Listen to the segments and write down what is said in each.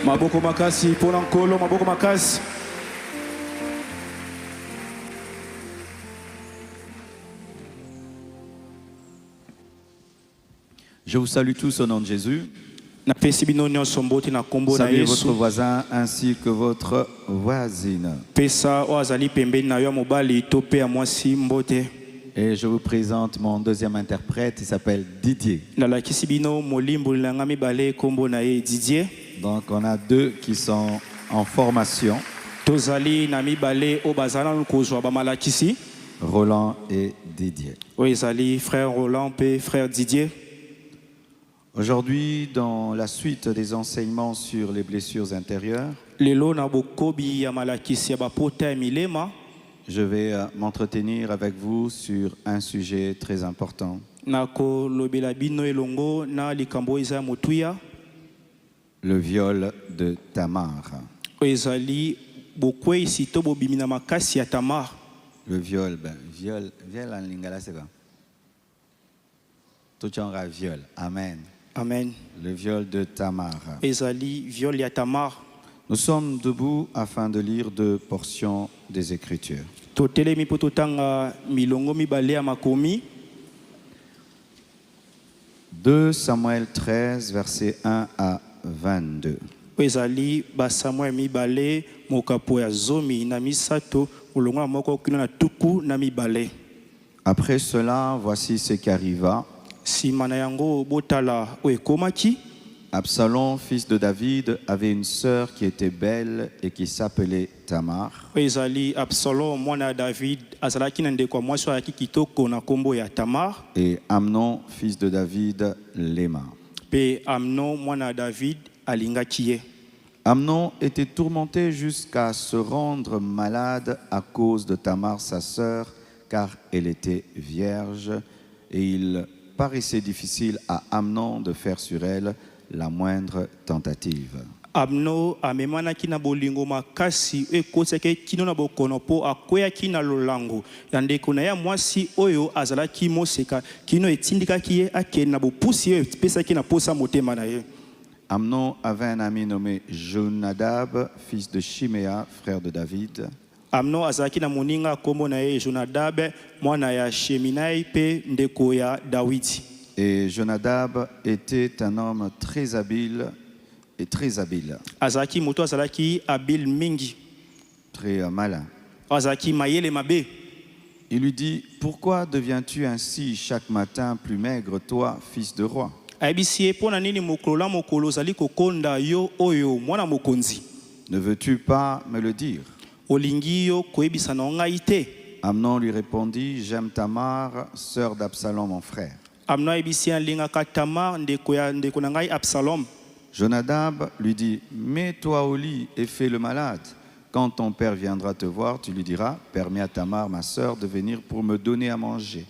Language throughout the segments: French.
Maboko makasi pona nkolo, maboko makasi. Je vous salue tous au nom de Jésus. Saluez votre voisin ainsi que votre voisine. Et je vous présente mon deuxième interprète, il s'appelle Didier. Donc on a deux qui sont en formation. Roland et Didier. Frère Roland et frère Didier. Aujourd'hui, dans la suite des enseignements sur les blessures intérieures, je vais m'entretenir avec vous sur un sujet très important. Le viol de Tamar. Le viol, viol en lingala c'est quoi? Tout genre viol. Amen. Amen. Le viol de Tamar. Viol ya Tamar. Nous sommes debout afin de lire deux portions des Écritures. 2 Samuel 13, versets 1 à 22. Après cela, voici ce qui arriva. Absalom, fils de David, avait une sœur qui était belle et qui s'appelait Tamar. Et Amnon, fils de David, l'aima. Amnon était tourmenté jusqu'à se rendre malade à cause de Tamar, sa sœur, car elle était vierge, et il paraissait difficile à Amnon de faire sur elle la moindre tentative. Amnon amemana kina bolingo makasi ekoseke kino na bokono po akwea kina lolango yande kuna ya mwasi oyo azalaki moseka kino etindika kiye akena na bopusi e pesa kina posa motema na ye. Amnon avait un ami nommé Jonadab, fils de Chiméa, frère de David. Amnon azalaki na moninga kombo na ye Jonadab, mwana ya Sheminai pe ndeko ya Dawidi. Et Jonadab était un homme très habile et très habile. Azalaki moto azalaki habile mingi. Très malin. Azalaki mayele mabe. Il lui dit: pourquoi deviens-tu ainsi chaque matin plus maigre, toi, fils de roi? Ne veux-tu pas me le dire? Amnon lui répondit: j'aime Tamar, sœur d'Absalom, mon frère. Jonadab lui dit: mets-toi au lit et fais le malade. Quand ton père viendra te voir, tu lui diras: permets à Tamar, ma sœur, de venir pour me donner à manger.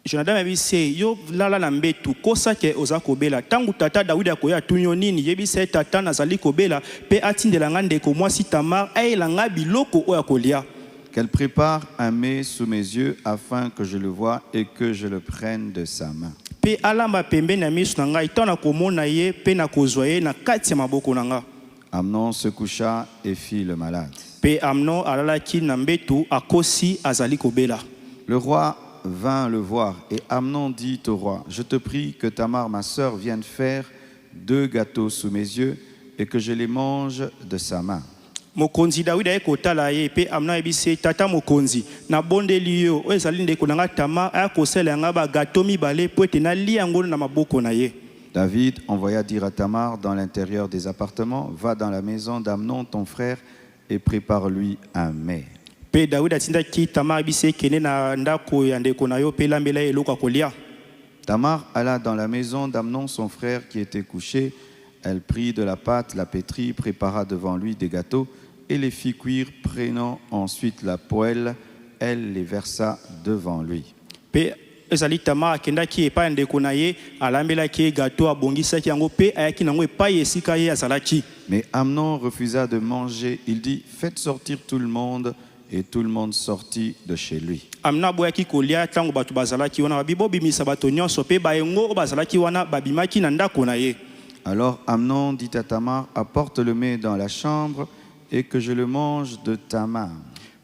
Jonadab abise yo lala na mbetu kosake oza kobela tangu tata Daudi akoya tunyo nini yebise tata nazali kobela pe atindela ngande ko mwasi Tamar ayelanga biloko oya kolia. Qu'elle prépare un mets sous mes yeux afin que je le voie et que je le prenne de sa main. Pe alamba pembe na misu na ngai tana komona ye pe na kozwa ye na kati ya maboko na nga. Amnon se coucha et fit le malade. Pe Amnon alalaki na mbetu akosi azali kobela. Le roi vint le voir et Amnon dit au roi: je te prie que Tamar, ma sœur, vienne faire 2 gâteaux sous mes yeux et que je les mange de sa main. Mokonzi David ayekotala ye pe Amnon ebise tata mokonzi na bondeli yo ezali ndeko na nga Tamar ayakosela nga ba gâteau mibale po ete na lia yango na maboko na ye. David envoya dire à Tamar dans l'intérieur des appartements: va dans la maison d'Amnon ton frère et prépare-lui un mets. Pe David atindaki Tamar ebise kene na ndako ya ndeko na yo pe lambela eloko kolia. Tamar alla dans la maison d'Amnon son frère qui était couché. Elle prit de la pâte, la pétrit, prépara devant lui des gâteaux et les fit cuire, prenant ensuite la poêle, elle les versa devant lui. Pe ezali Tamar akendaki epai ndeko na ye alambelaki gâteau abongisaki yango pe ayaki nango epai esika ye azalaki. Mais Amnon refusa de manger. Il dit: faites sortir tout le monde. Et tout le monde sortit de chez lui. Amna boyaki kolia tango batu bazalaki wana babibo bimisa bato nyonso pe bayengo bazalaki wana babimaki na ndako na ye. Alors Amnon dit à Tamar, apporte le mets dans la chambre et que je le mange de ta main.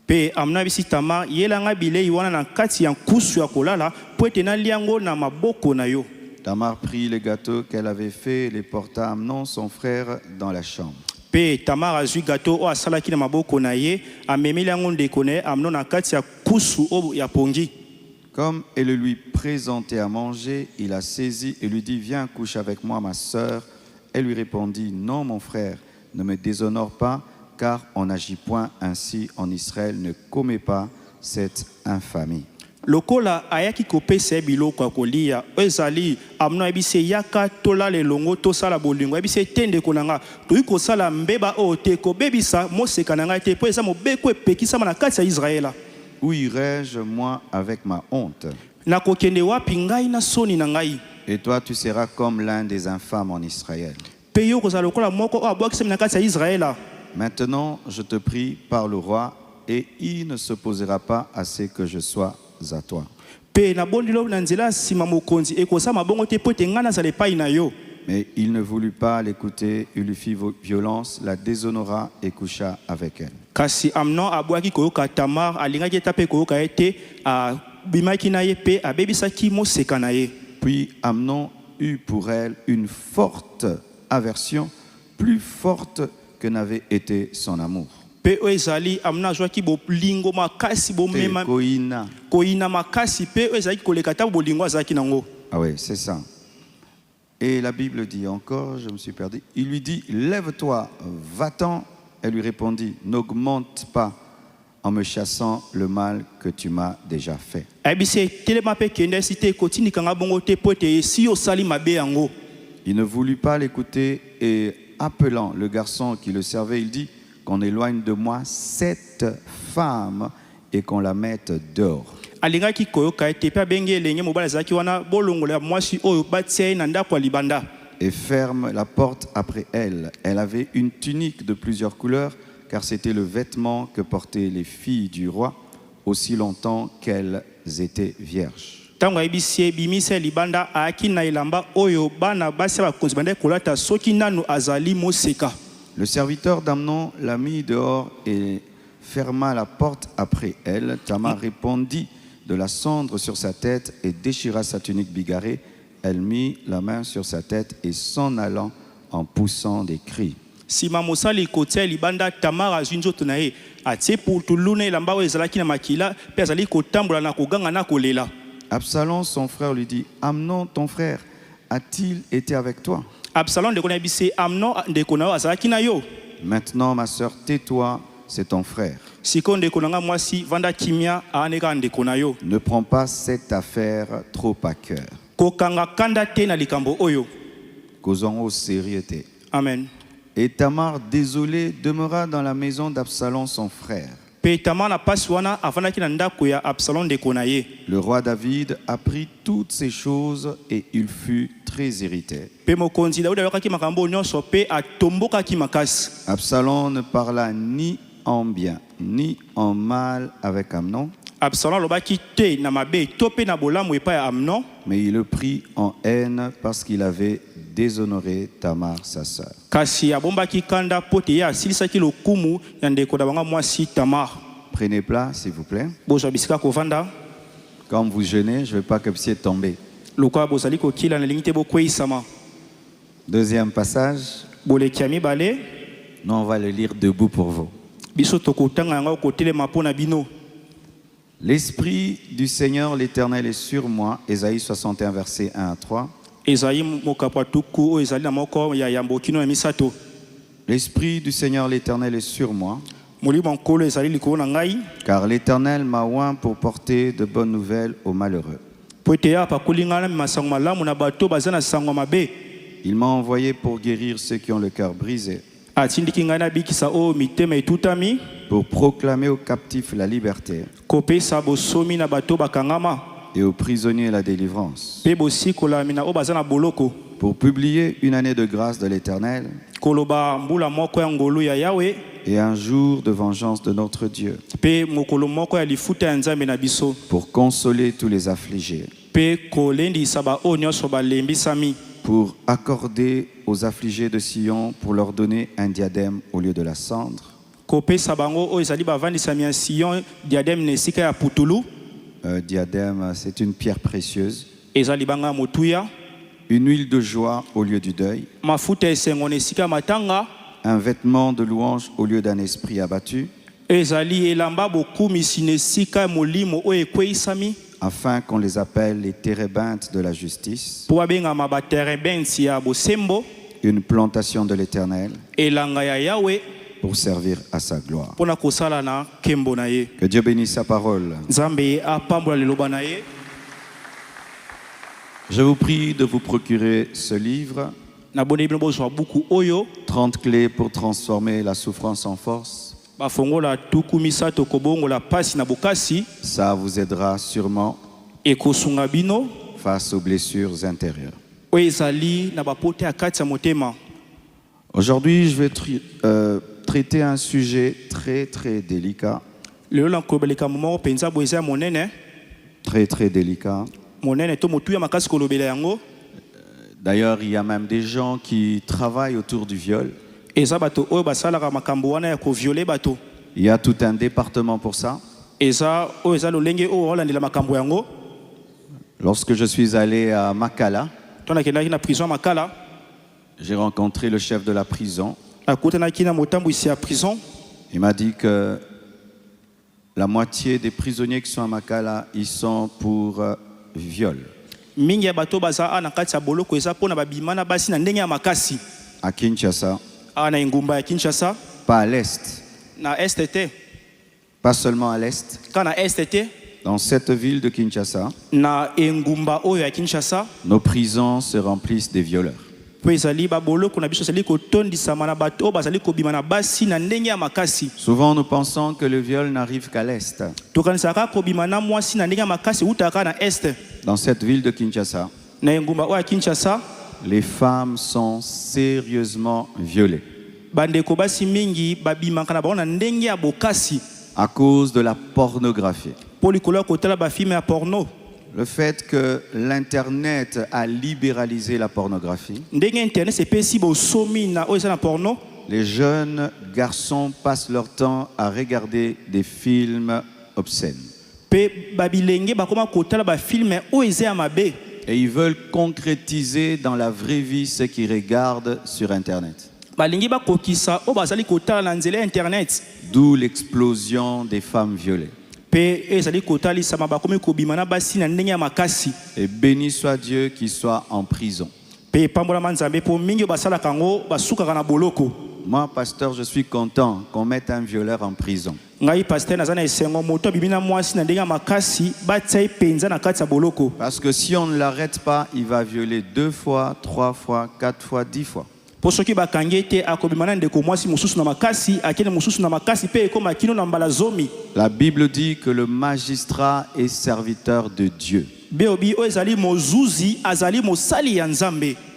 Pe amna bisi Tamar yelanga bilei wana na kati ya nkusu ya kolala po ete nalia yango na maboko na yo. Tamar prit les gâteaux qu'elle avait faits et les porta à Amnon, son frère, dans la chambre. Pe Tamar azwi gâteau o asalaki na maboko na ye amemeli yango ndeko na ye Amnon na kati ya kusu o ya pongi. Comme elle le lui présentait à manger, il a saisi et lui dit, viens, couche avec moi, ma sœur. Elle lui répondit, non, mon frère, ne me déshonore pas, car on n'agit point ainsi en Israël, ne commets pas cette infamie. Lokola ayaki kopesa biloko ya kolia ezali Amnon ebise yaka tola lelongo tosala bolingo ebise tende konanga toyi kosala mbeba o te ko bebisa moseka na ngai te po eza mobeko epekisama na kati ya Israela. Où irai-je, moi, avec ma honte? Nakokende wapi ngai na soni na ngai? Et toi, tu seras comme l'un des infâmes en Israël. Pe yo kozala lokola moko o abwakisami na kati ya Israela. Maintenant, je te prie par le roi, et il ne s'opposera pas à ce que je sois à toi. Pe na bondilo na nzela sima mokonzi ekosama bongo te po ete ngai nazala epai na yo. Mais il ne voulut pas l'écouter, il lui fit violence, la déshonora et coucha avec elle. Kasi Amnon abwaki koyoka Tamar alingaki eta pe koyoka ete bimaki na ye pe abebisaki moseka na ye. Puis Amnon eut pour elle une forte aversion, plus forte que n'avait été son amour. Pe ezali Amnon azwaki bolingo makasi bomema koina makasi pe ezali koleka ta bolingo azaki nango. Ah oui, c'est ça. Et la Bible dit encore, je me suis perdu, il lui dit, lève-toi, va-t'en. Elle lui répondit, n'augmente pas en me chassant le mal que tu m'as déjà fait. Il ne voulut pas l'écouter et appelant le garçon qui le servait, il dit, qu'on éloigne de moi cette femme et qu'on la mette dehors. Et ferme la porte après elle. Elle avait une tunique de plusieurs couleurs, car c'était le vêtement que portaient les filles du roi aussi longtemps qu'elles étaient vierges. Le serviteur d'Amnon la mit dehors et ferma la porte après elle. Tamar répandit de la cendre sur sa tête et déchira sa tunique bigarrée. Elle mit la main sur sa tête et s'en allant en poussant des cris. Absalom, son frère, lui dit, Amnon, ton frère, a-t-il été avec toi? Maintenant, ma sœur, tais-toi, c'est ton frère. Ne prends pas cette affaire trop à cœur. Causons au sérieuxté. Amen. Et Tamar, désolé, demeura dans la maison d'Absalom, son frère. Le roi David apprit toutes ces choses et il fut très irrité. Absalom ne parla ni en bien ni en mal avec Amnon, mais il le prit en haine parce qu'il avait déshonoré Tamar, sa sœur. Prenez place, s'il vous plaît. Quand vous jeûnez, je ne veux pas que vous puissiez tomber. Deuxième passage. Nous, on va le lire debout pour vous. L'Esprit du Seigneur l'Éternel est sur moi. Ésaïe 61, versets 1 à 3. L'Esprit du Seigneur l'Éternel est sur moi. Car l'Éternel m'a oint pour porter de bonnes nouvelles aux malheureux. Il m'a envoyé pour guérir ceux qui ont le cœur brisé, pour proclamer aux captifs la liberté et aux prisonniers la délivrance, pour publier une année de grâce de l'Éternel et un jour de vengeance de notre Dieu, pour consoler tous les affligés, pour accorder aux affligés de Sion, pour leur donner un diadème au lieu de la cendre. kopesa bango oyo ezali bavandisami ya Sion diadème na esika ya putulu. Diadème, c'est une pierre précieuse. Eza libanga ya motuya. Une huile de joie au lieu du deuil. Mafuta esengo na esika ya matanga. Un vêtement de louange au lieu d'un esprit abattu. Ezali elamba bokumisi na esika ya molimo oyo ekweisami. Afin qu'on les appelle les térébintes de la justice. Po abengama baterebinti ya bosembo. Une plantation de l'Éternel. Elanga ya Yahweh. Pour servir à sa gloire. Pona kosala na kembo na ye. Que Dieu bénisse sa parole. Nzambe apambola liloba na ye. Je vous prie de vous procurer ce livre. 30 clés pour transformer la souffrance en force. Ça vous aidera sûrement face aux blessures intérieures. Aujourd'hui, je vais traiter un sujet très très délicat. Très très délicat. D'ailleurs, il y a même des gens qui travaillent autour du viol. Il y a tout un département pour ça. Lorsque je suis allé à Makala, j'ai rencontré le chef de la prison. Il m'a dit que la moitié des prisonniers qui sont à Makala, ils sont pour viol. À Kinshasa, pas à l'est, pas seulement à l'est, dans cette ville de Kinshasa, nos prisons se remplissent des violeurs. Souvent nous pensons que le viol n'arrive qu'à l'est. Dans cette ville de Kinshasa, les femmes sont sérieusement violées à cause de la pornographie. Le fait que l'Internet a libéralisé la pornographie, les jeunes garçons passent leur temps à regarder des films obscènes. Et ils veulent concrétiser dans la vraie vie ce qu'ils regardent sur Internet. D'où l'explosion des femmes violées. Et béni soit Dieu qui soit en prison. Moi, pasteur, je suis content qu'on mette un violeur en prison. Parce que si on ne l'arrête pas, il va violer 2 fois, 3 fois, 4 fois, 10 fois. La Bible dit que le magistrat est serviteur de Dieu.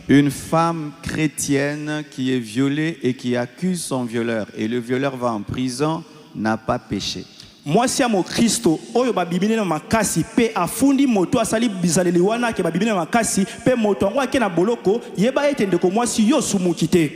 Une femme chrétienne qui est violée et qui accuse son violeur et le violeur va en prison n'a pas péché. Mwasi ya Mokristo oyo babibili na makasi pe afundi moto asali bizaleli wana ke babibili na makasi pe moto ngo akena boloko yeba ete ndeko mwasi yo sumuki te.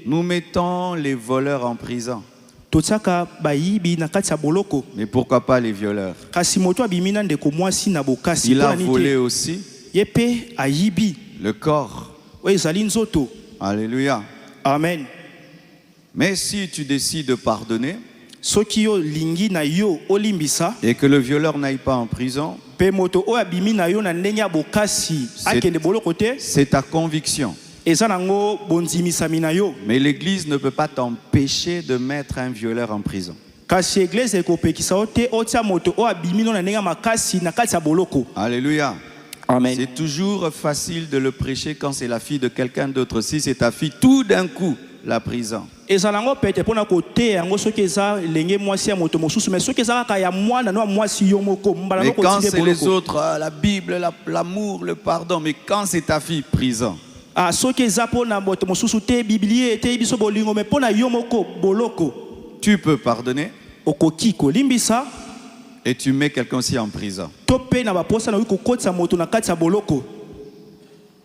Nous mettons les voleurs en prison. Totsaka bayibi na kati ya boloko. Mais pourquoi pas les violeurs? Kasi moto abimina ndeko mwasi na bokasi. Il a volé aussi. Yepe ayibi le corps. Oyo ezali nzoto. Alléluia. Amen. Mais si tu décides de pardonner, et que le violeur n'aille pas en prison, c'est ta conviction. Mais l'Église ne peut pas t'empêcher de mettre un violeur en prison. Alléluia. Amen. C'est toujours facile de le prêcher quand c'est la fille de quelqu'un d'autre. Si c'est ta fille, tout d'un coup, la prison. Mais quand c'est les autres, la Bible, l'amour, le pardon, mais quand c'est ta fille, prison. Tu peux pardonner et tu mets quelqu'un aussi en prison.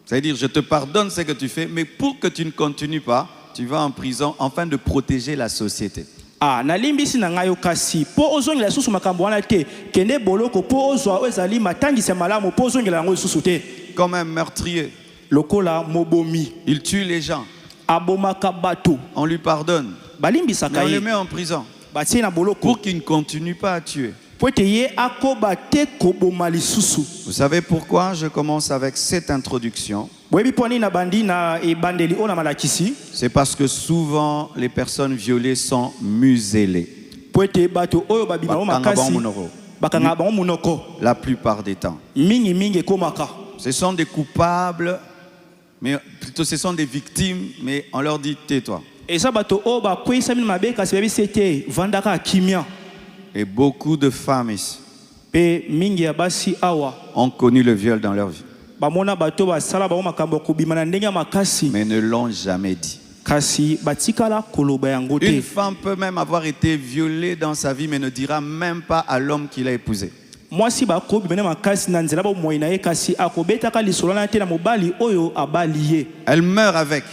C'est-à-dire, je te pardonne ce que tu fais, mais pour que tu ne continues pas, tu vas en prison afin de protéger la société. nalimbisi na ngai yo kasi po ozongela susu makambo wana te kende boloko po ozwa ezali matangisa malamu po ozongela yango susu te. Comme un meurtrier, Lokola mobomi il tue les gens, abomaka bato on lui pardonne, mais balimbisaka on le ye met en prison batie na boloko pour qu'il ne continue pas à tuer. po ete ye akoba te koboma lisusu. Vous savez pourquoi je commence avec cette introduction? Boyebi mpo nini na bandi na ebandeli oyo na malakisi C'est parce que souvent les personnes violées sont muselées. po ete bato oyo babima bango Bakanga makasi bango monoko. bakanga bango monoko La plupart des temps. mingi ekomaka. Ce sont des coupables, mais plutôt ce sont des victimes, mais on leur dit tais-toi. Eza bato oyo bakweyisa bino mabe kasi bayebisi ete vandaka kimia. Et beaucoup de femmes ici Pe mingi ya basi awa ont connu le viol dans leur vie, bamona bato basala bango makambo ya kobima na ndenge ya makasi mais ne l'ont jamais dit. kasi batikala koloba yango Une te. femme peut même avoir été violée dans sa vie, mais ne dira même pas à l'homme qui l'a épousée. Mwasi bakobima na makasi na nzela bomoi na ye kasi akobetaka lisolo na te na mobali oyo abali ye. Elle meurt avec.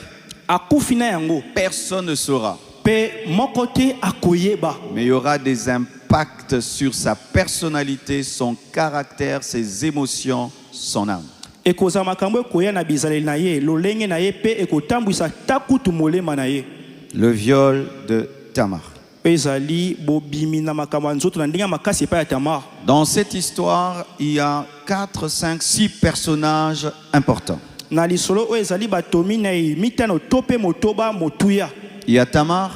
Akufi na yango Personne ne saura. pe moko te akoyeba. Mais il y aura des impacts sur sa personnalité, son caractère, ses émotions, son âme. Ekoza makambo ekoya na bizaleli na ye lolenge na ye pe ekotambwisa takutu molema na ye. Le viol de Tamar. Ezali bobimi na makambo ya nzoto na ndenge ya makasi epai ya Tamar. Dans cette histoire, il y a 4, 5, 6 personnages importants. Na lisolo oyo ezali batomi na ye mitano to pe motoba motuya. Il y a Tamar,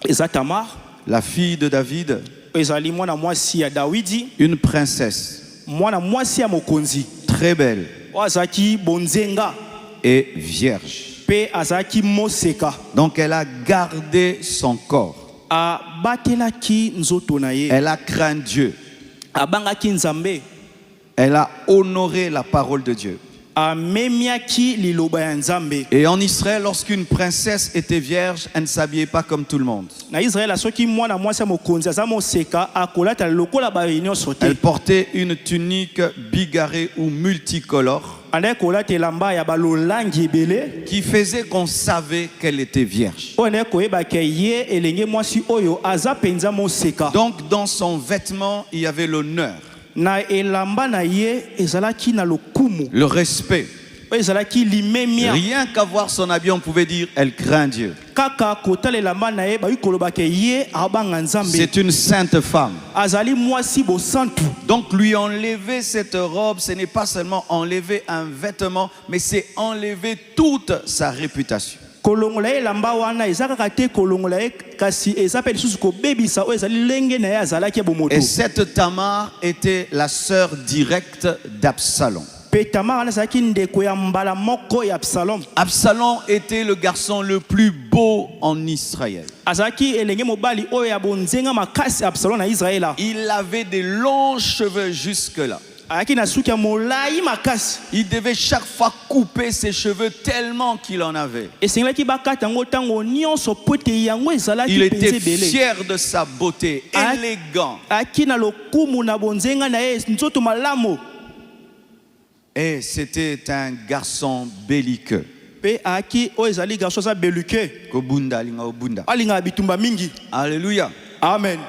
Eza Tamar la fille de David, ezali mwana mwasi ya Dawidi, une princesse mwana mwasi ya mokonzi très belle oyo azalaki bonzenga et vierge. pe azalaki moseka. Donc elle a gardé son corps. Abatelaki nzoto na ye, Elle a craint Dieu. abangaki nzambe, Elle a honoré la parole de Dieu. amemiaki liloba ya nzambe. Et en Israël, lorsqu'une princesse était vierge, elle ne s'habillait pas comme tout le monde. Na Israel soki mwana mwasi ya mokonzi aza moseka akolata lokola bayi nyonso te. Elle portait une tunique bigarrée ou multicolore Ande kolata elamba ya balolangi ebele qui faisait qu'on savait qu'elle était vierge. oyo ande koyebaka ye elenge mwasi oyo aza penza moseka. Donc dans son vêtement, il y avait l'honneur, Na elamba na ye ezalaki na lokumu, le respect. oyo ezalaki limemia. Rien qu'à voir son habit, on pouvait dire elle craint Dieu. Kaka kotala elamba na ye bayi kolobaka ye abanga nzambe. C'est une sainte femme. Azali mwasi bosantu. Donc lui enlever cette robe, ce n'est pas seulement enlever un vêtement, mais c'est enlever toute sa réputation. Kolongola elamba wana eza kaka te kolongola ye kasi eza pe lisusu kobebisa oyo ezali lenge na ye azalaki ya bomoto. Et cette Tamar était la sœur directe d'Absalom. Pe Tamar wana azalaki ndeko ya mbala moko ya Absalom. Absalom était le garçon le plus beau en Israël. Azalaki elenge mobali oyo ya bonzenga makasi Absalom na Israela. Il avait des longs cheveux jusque-là. Ayaki na suki ya molai makasi. Il devait chaque fois couper ses cheveux tellement qu'il en avait. Esengelaki bakata yango ntango nyonso po ete yango Il ezalaki était penza ebele. fier de sa beauté, élégant. Ayaki na lokumu na bonzenga na ye nzoto malamu. Et c'était un garçon belliqueux. Pe ayaki oyo ezali garçon aza beluke. Kobunda, alinga obunda. Alingaka bitumba mingi. Alléluia. Amen.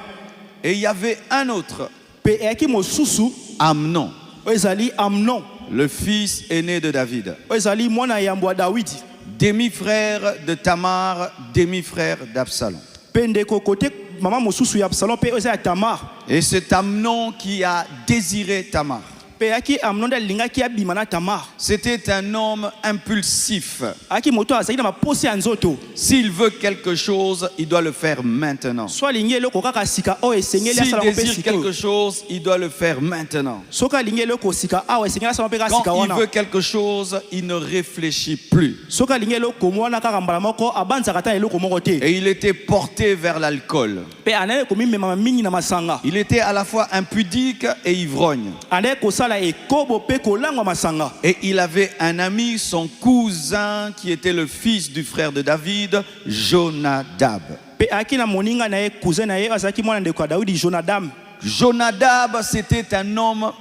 Et il y avait un autre, Pe ayaki mosusu Amnon, oyo ezali Amnon. le fils aîné de David, Oyo ezali mwana yambo ya Dawidi. demi-frère de Tamar, demi-frère d'Absalom. Pe ndeko kote mama mosusu ya Absalom pe oyo eza ya Tamar. Et c'est Amnon qui a désiré Tamar. Pe ayaki Amnon nde alingaki abima na Tamar. C'était un homme impulsif. Ayaki moto azalaki na maposi ya nzoto. S'il veut quelque chose, il doit le faire maintenant. So alingi eloko kaka sika oyo esengeli S'il asala mpe désire sika quelque oyo. chose, il doit le faire maintenant. Soki alingi eloko sika awa esengeli asala mpe kaka sika Quand il wana. veut quelque chose, il ne réfléchit plus. Soki alingi eloko wana kaka mbala moko abanzaka ta eloko moko te. Et il était porté vers l'alcool. Pe anaye komimema mingi na masanga. Il était à la fois impudique et ivrogne. Anaye kosala ekobo pe kolangwa masanga. Et il avait un ami, son cousin, qui était le fils du frère de David, Jonadab. Pe ayaki na moninga na ye cousin na ye azalaki mwana ndeko ya Dawidi Jonadab. Jonadab, c'était un homme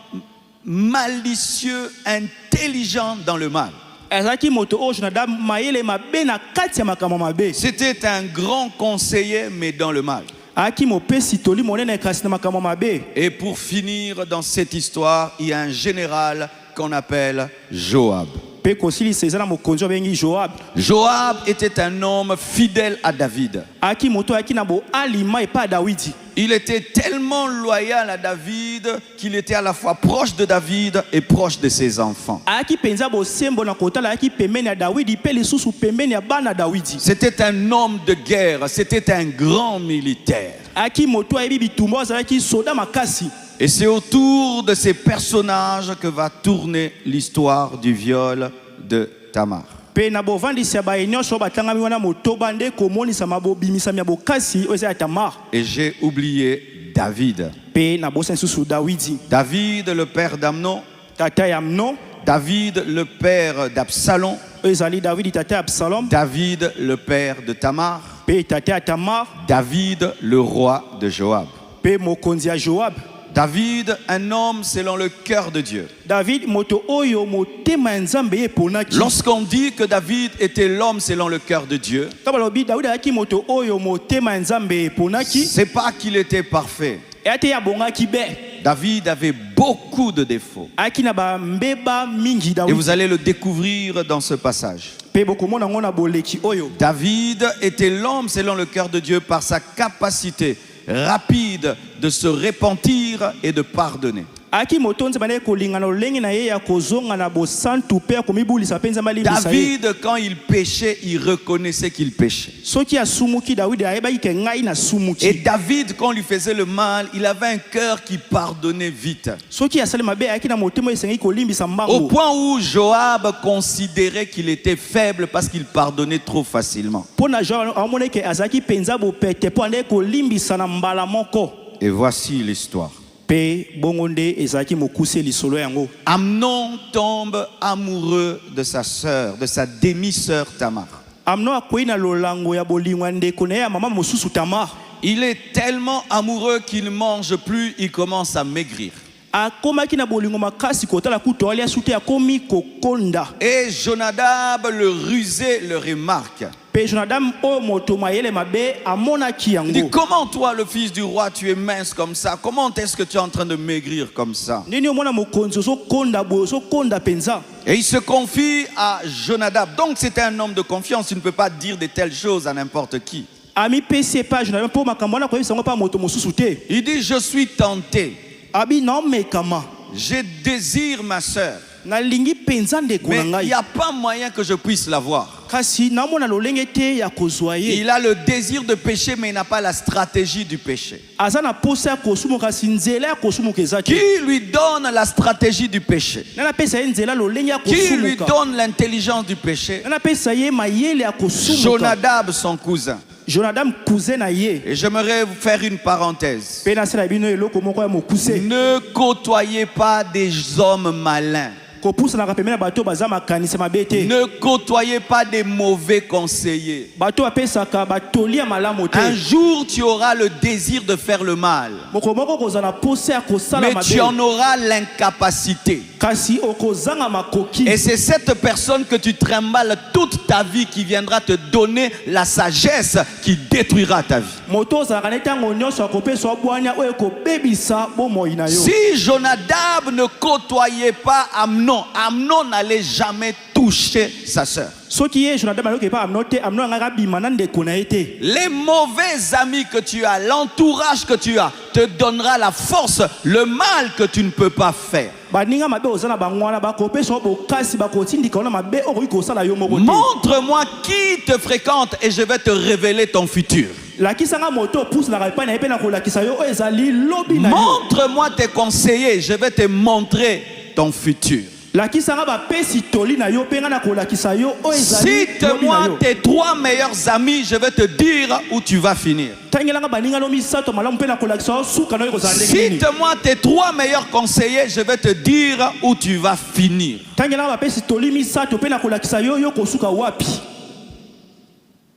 malicieux, intelligent dans le mal. azalaki moto oyo Jonadab mayele mabe na kati ya makambo mabe. C'était un grand conseiller, mais dans le mal. Aki mopesi toli monene kasi na makambo mabe. Et pour finir dans cette histoire, il y a un général qu'on appelle Joab. Pe kosilisa eza na mokonzi abengi Joab. Joab était un homme fidèle à David. Aki moto aki na bo alima epa Dawidi. Il était tellement loyal à David qu'il était à la fois proche de David et proche de ses enfants. Aki penza bo sembo na kotala aki pembeni ya Dawidi pe lisusu pembeni ya bana Dawidi. C'était un homme de guerre, c'était un grand militaire. Aki moto ayebi bitumba azalaki soda makasi. Et c'est autour de ces personnages que va tourner l'histoire du viol de Tamar. Pe na bovandisi ya baenyoso batangami wana motoba nde komonisa mabobimisa ya bokasi oyo eza ya Tamar. Et j'ai oublié David. Pe na bosa lisusu Dawidi. David, le père d'Amnon. Tata ya Amnon. David, le père d'Absalom. Oyo ezali Dawidi tata ya Absalom. David, le père de Tamar. Pe tata ya Tamar. David, le roi de Joab. Pe mokonzi ya Joab. David, un homme selon le cœur de Dieu. David moto oyo motema nzambe eponaki. Lorsqu'on dit que David était l'homme selon le cœur de Dieu, Tabalobi David aki moto oyo motema nzambe eponaki. c'est pas qu'il était parfait. Ate ya bongaki be. David avait beaucoup de défauts. Aki na ba mbeba mingi Et David. vous allez le découvrir dans ce passage. Pe bokomona ngona boleki oyo. David était l'homme selon le cœur de Dieu par sa capacité rapide de se repentir et de pardonner. Aki motonze bane kolingana lengi na ye ya kozonga na bosantu pe komibulisa penza mali bisa ye. David, quand il péchait, il reconnaissait qu'il péchait. Soki asumuki David ayeba ke ngai na Et sumuki. David, quand on lui faisait le mal, il avait un cœur qui pardonnait vite. Soki asali mabe aki na motema esengi kolimbisa Au mbango. point où Joab considérait qu'il était faible parce qu'il pardonnait trop facilement. Pona Joab amone ke azaki penza bo pete po ande kolimbisa na mbala moko. Et voici l'histoire. Pe bongonde ezaki mokuse lisolo yango. Amnon tombe amoureux de sa sœur, de sa demi-sœur Tamar. Amnon akoyi na lolango ya bolingwa ndeko na ya mama mosusu Tamar. Il est tellement amoureux qu'il ne mange plus, il commence à maigrir. Akomaki na bolingo makasi kotala kuto ali asute akomi kokonda. Et Jonadab, le rusé, le remarque. Pe Jonadab o moto mayele mabe amonaki Il dit, yango. comment toi, le fils du roi, tu es mince comme ça? Comment est-ce que tu es en train de maigrir comme ça? Nini omona mokonzi so konda bo so konda penza. Et il se confie à Jonadab. Donc c'était un homme de confiance, tu ne peux pas dire de telles choses à n'importe qui. Ami pesi pa Jonadab po makambo na koyebisa ngo pa moto mosusu te. Il dit, je suis tenté, Abi na mekama. je désire ma sœur, Na lingi penza ndeko mais na il ngai. n'y a pas moyen que je puisse la voir. Kasi na mona lolenge te ya kozwa ye. Il a le désir de pécher, mais il n'a pas la stratégie du péché. Aza na posa ya kosumu kasi nzela ya kosumu kezaki. Qui lui donne la stratégie du péché? Nana pesa ye nzela lolenge ya Qui lui kosumuka. donne l'intelligence du péché? Nana pesa ye mayele ya kosumuka. Jonadab, son cousin. Jonadab cousin na ye. Et j'aimerais vous faire une parenthèse. Pe na sala bino eloko moko ya mokuse. Ne côtoyez pas des hommes malins. Kopusa na kapemena bato baza makanisa mabete. Ne côtoyez pas des mauvais conseillers. Bato apesaka batoli ya malamu te. Un jour, tu auras le désir de faire le mal, Moko moko kozana posa ya kosala mais tu en mabe. auras l'incapacité. Kasi okozanga makoki. Et c'est cette personne que tu trimbales toute ta vie qui viendra te donner la sagesse qui détruira ta vie. Moto ozalaka ne ntango nyonso akopesa bwanya oyo ekobebisa bomoi na yo. Si Jonadab ne côtoyait pas Amnon, Amnon n'allait jamais toucher sa sœur. Soki ye Jonadab aloke pa Amnon te, Amnon angaka bima na ndeko na ye te. Les mauvais amis que tu as, l'entourage que tu as, te donnera la force, le mal que tu ne peux pas faire. Baninga mabe ozana bangwana bakopesa bokasi bakotindika na mabe okoki kosala yo moko te. Montre-moi qui te fréquente et je vais te révéler ton futur. Lakisanga moto pusa na epai na ye pe na kolakisa yo oyo ezali lobi na yo. Montre-moi tes conseillers, je vais te montrer ton futur. Lakisanga bapesi toli na yo pe nga na kolakisa yo oyo ezali lobi na Cite-moi yo. tes 3 meilleurs amis, je vais te dire où tu vas finir. Tangelanga baninga no misato malamu pe na kolakisa yo suka na yo kozala ndenge nini. Cite-moi tes 3 meilleurs conseillers, je vais te dire où tu vas finir. Tangelanga bapesi toli misato pe na kolakisa yo yo kosuka wapi.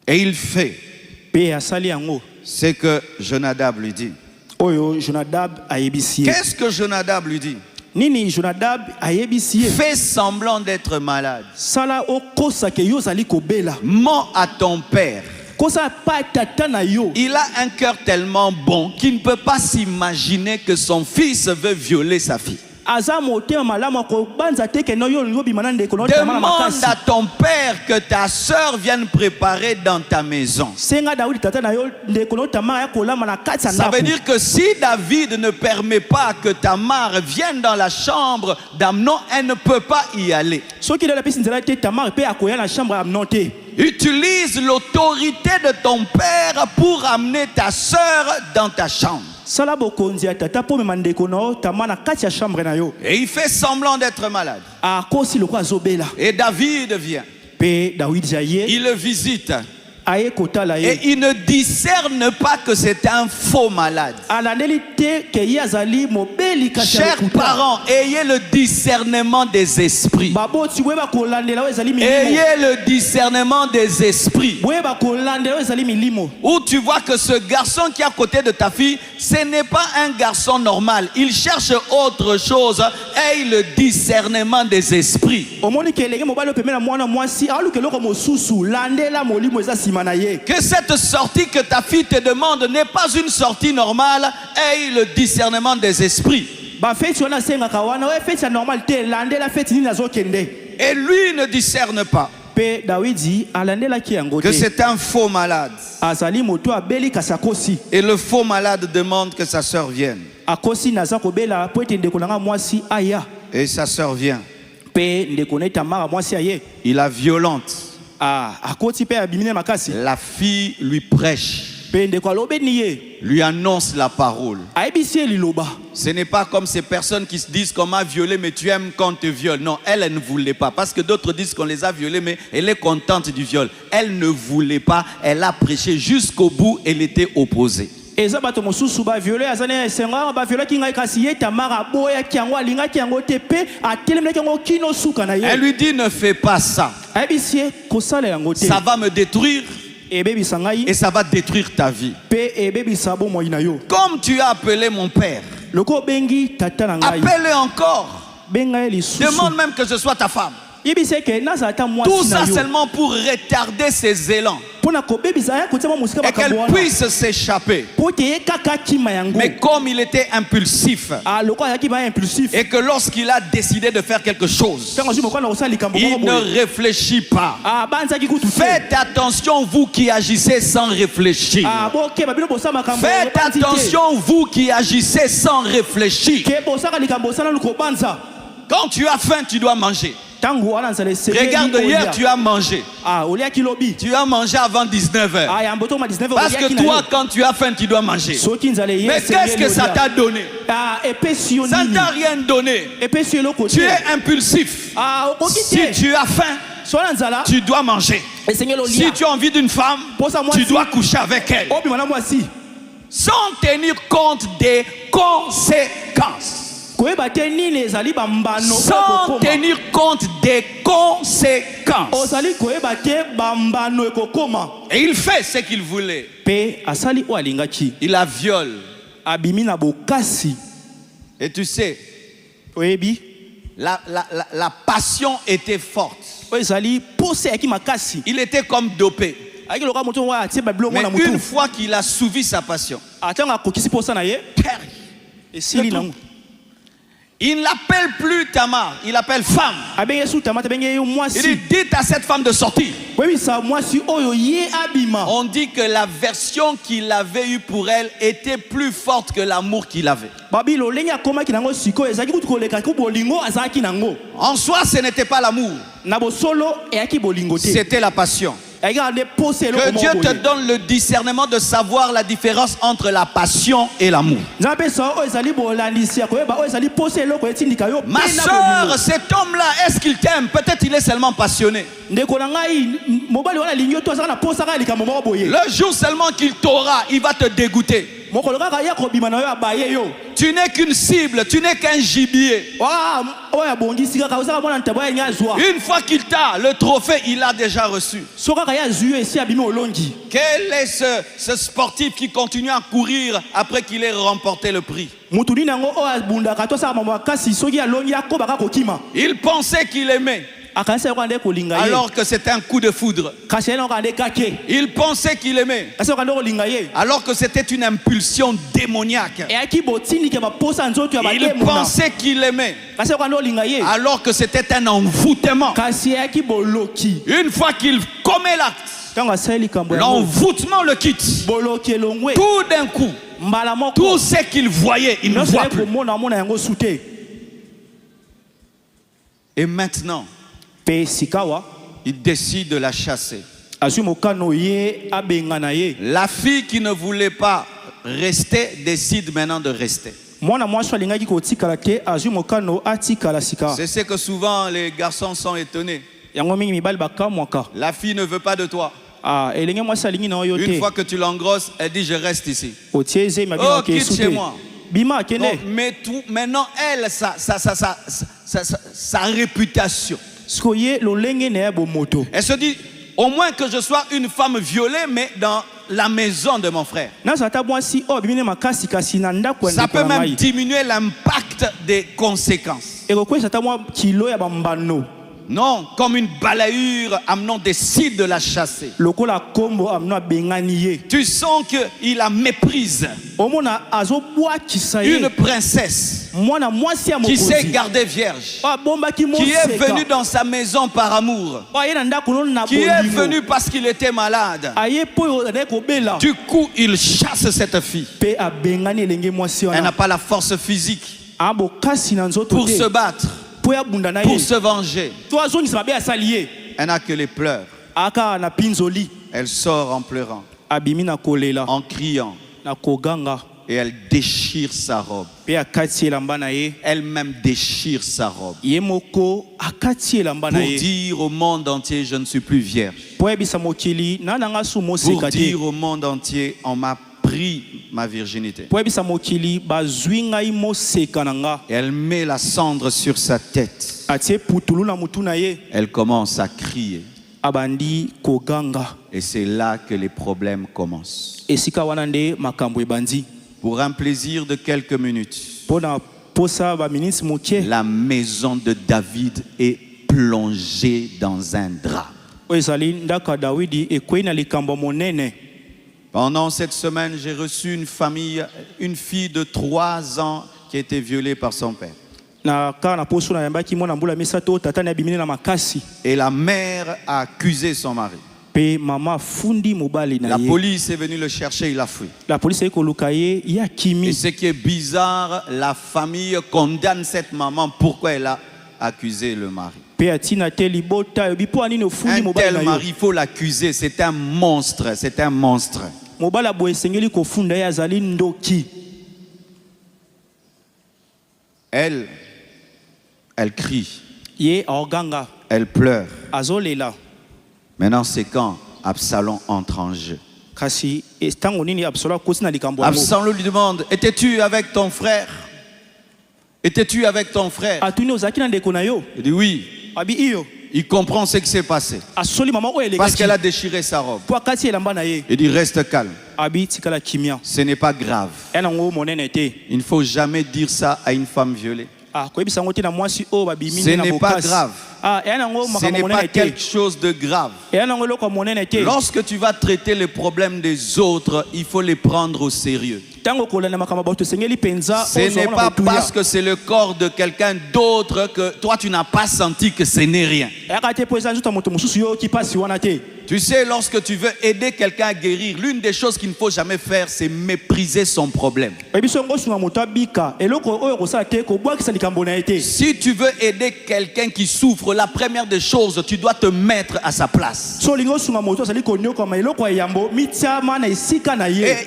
Et il fait Pe asali yango ce que Jonadab lui dit. oyo Jonadab ayebisi ye. Qu'est-ce que Jonadab lui dit? nini Jonadab ayebisi ye Fais semblant d'être malade. sala okosa ke yo zali kobela Mens à ton père. kosa pa tata na yo. Il a un cœur tellement bon qu'il ne peut pas s'imaginer que son fils veut violer sa fille. Aza motema malamu ko banza teke no yo lobi manande ko no tamana Demande makasi. à ton père que ta sœur vienne préparer dans ta maison. Senga Daudi tata na yo ndeko no tamara ya kolama na kati ya Ça veut ndako. dire que si David ne permet pas que Tamar vienne dans la chambre d'Amnon, elle ne peut pas y aller. Soki de la pesi nzela te tamara pe akoya na chambre ya Amnon te. Utilise l'autorité de ton père pour amener ta sœur dans ta chambre. Sala bokonzi ya tata po mema ndeko no tamana kati ya chambre na yo. Et il fait semblant d'être malade. Akosi loko azobela. Et David vient. Pe David jaye Il le visite. aye kotala ye. Et il ne discerne pas que c'est un faux malade. Alandeli te ke ye azali mobeli kati ya Chers lokuta. parents, ayez le discernement des esprits. Baboti weba kolandela ezali milimo. Ayez le discernement des esprits. Weba kolandela ezali milimo. Où tu vois que ce garçon qui est à côté de ta fille, ce n'est pas un garçon normal. Il cherche autre chose. Aie le discernement des esprits. Omoni ke lenge mobali opemela mwana mwasi aluke loko mosusu landela molimo eza sima na ye. Que cette sortie que ta fille te demande n'est pas une sortie normale. Aie le discernement des esprits. Ba feti wana senga kawana we feti normal te landela feti nini azokende. Et lui ne discerne pas Pe Dawidi alandela ki yango que te. c'est un faux malade. Azali moto abeli kasakosi. Et le faux malade demande que sa sœur vienne. Akosi naza kobela po ete ndeko nanga mwasi aya. Et sa sœur vient. Pe ndeko na tamara mwasi aye. Il la violente. Akoti pe abimine makasi. La fille lui prêche, Pe ndeko alobe niye. lui annonce la parole. Ayebisi liloba. Ce n'est pas comme ces personnes qui se disent qu'on m'a violé, mais tu aimes quand on te viole. Non, elle ne voulait pas. Parce que d'autres disent qu'on les a violés, mais elle est contente du viol. Elle ne voulait pas. Elle a prêché jusqu'au bout. Elle était opposée. Eza bato mosusu ba violer azane senga ba violer ki ngai kasi ye tamara boya ki yango alinga ki yango te pe atelemela ki yango kino suka na ye. Elle lui dit, ne fais pas ça. Ayebisi kosala yango te. Ça va me détruire Ebebisa ngai et ça va détruire ta vie. pe ebebisa bomoi na yo. Comme tu as appelé mon père, Loko bengi tata na ngai. appelle-le encore. Benga eli susu. Demande même que ce soit ta femme. Yebisi ke naza ata Tout mwasi na ça yo. seulement pour retarder ses élans Pona ko bebisa ya kotima musika et qu'elle bakabwana. puisse s'échapper. Po te kaka kima yango. Mais comme il était impulsif Loko ya ki ba impulsif. et que lorsqu'il a décidé de faire quelque chose, Tango jumo kana osali kambo il moko ne boye. réfléchit pas. Banza ki kutu te. Faites attention, vous qui agissez sans réfléchir. Boke babino bosa makambo. Faites attention, vous qui agissez sans réfléchir. Ke bosa ka likambo sana luko banza. Quand tu as faim, tu dois manger. Tango wana nzale sebe. Regarde, hier, tu as mangé. olia kilobi. Tu as mangé avant 19h. Yamboto ma 19h. Parce que toi, quand tu as faim, tu dois manger. Soki nzale ye. Mais qu'est-ce que ça t'a donné? Epesio Ça ne nini. t'a rien donné. Epesio loko. Tu es impulsif. Si tu as faim, Sola nzala. tu dois manger. Esengelo Si lia. tu as envie d'une femme, tu dois coucher avec elle. Obi mana mwasi. Sans tenir compte des conséquences. Koyeba te nini ezali bambano. Sans tenir compte des conséquences. Ozali koyeba te bambano ekokoma. Et il fait ce qu'il voulait. Pe asali o alingaki. Il la viole. Abimi na bokasi. Et tu sais, Oyebi. la passion était forte. Ezali pose yaki makasi. Il était comme dopé. Aki loka moto wa tie bablo Mais mona moto. une fois qu'il a souvi sa passion, Atanga kokisi posa na ye. Esili na. il n'appelle plus Tamar, il appelle femme. Abenge su tamata benge yo Il mwasi. dit, dites à cette femme de sortir. Oui, ça mwasi oyo ye abima. On dit que la version qu'il avait eue pour elle était plus forte que l'amour qu'il avait. Babilo lenya koma kinango siko ezaki kutu koleka ku bolingo azaki nango. En soi, ce n'était pas l'amour, Na bosolo eyaki bolingo te. c'était la passion. Que Dieu te donne le discernement de savoir la différence entre la passion et l'amour. Ma soeur, cet homme-là, est-ce qu'il t'aime? Peut-être il est seulement passionné. Le jour seulement qu'il t'aura, il va te dégoûter. tu n'es qu'une cible, tu n'es qu'un gibier. Une fois qu'il t'a, le trophée, il l'a déjà reçu. Quel est ce sportif qui continue à courir après qu'il ait remporté le prix? Il pensait qu'il aimait, alors que c'était un coup de foudre. Il pensait qu'il aimait, alors que c'était une impulsion démoniaque. Il pensait qu'il aimait, alors que c'était un envoûtement. Une fois qu'il commet l'acte, l'envoûtement le quitte. Tout d'un coup, tout ce qu'il voyait, il ne voit plus. Et maintenant, il décide de la chasser. La fille qui ne voulait pas rester décide maintenant de rester. C'est ce que souvent les garçons sont étonnés. La fille ne veut pas de toi. Une fois que tu l'engrosses, elle dit je reste ici. Oh, quitte chez moi. Non, mais maintenant, elle, sa réputation. Elle se dit, au moins que je sois une femme violée, mais dans la maison de mon frère. Ça peut même diminuer l'impact des conséquences. Non, comme une balayure, Amnon décide de la chasser. Tu sens qu'il la méprise. Une princesse qui sait garder vierge, qui est venue dans sa maison par amour, qui est venue parce qu'il était malade. Du coup, il chasse cette fille. Elle n'a pas la force physique pour se battre, pour se venger. Elle n'a que les pleurs. Elle sort en pleurant, en criant, et elle déchire sa robe. Elle-même déchire sa robe pour dire au monde entier, je ne suis plus vierge. Pour dire au monde entier, on m'a pris ma virginité. Elle met la cendre sur sa tête. Elle commence à crier. Et c'est là que les problèmes commencent. Pour un plaisir de quelques minutes, la maison de David est plongée dans un drap. Pendant cette semaine, j'ai reçu une fille de 3 ans qui a été violée par son père. Et la mère a accusé son mari. La police est venue le chercher, il a fui. Et ce qui est bizarre, la famille condamne cette maman. Pourquoi elle a accusé le mari? Un tel mari, il faut l'accuser. C'est un monstre, c'est un monstre. Elle crie. Elle pleure. Maintenant, c'est quand Absalom entre en jeu. Absalom lui demande, étais-tu avec ton frère? Étais-tu avec ton frère? Il dit oui. Il comprend ce qui s'est passé. Parce qu'elle a déchiré sa robe. Il dit reste calme. Ce n'est pas grave. Il ne faut jamais dire ça à une femme violée. Ce n'est pas grave. Ce n'est pas quelque chose de grave. Lorsque tu vas traiter les problèmes des autres, il faut les prendre au sérieux. Ce n'est pas parce que c'est le corps de quelqu'un d'autre que toi tu n'as pas senti que ce n'est rien. Tu sais, lorsque tu veux aider quelqu'un à guérir, l'une des choses qu'il ne faut jamais faire, c'est mépriser son problème. Si tu veux aider quelqu'un qui souffre, la première des choses, tu dois te mettre à sa place. Et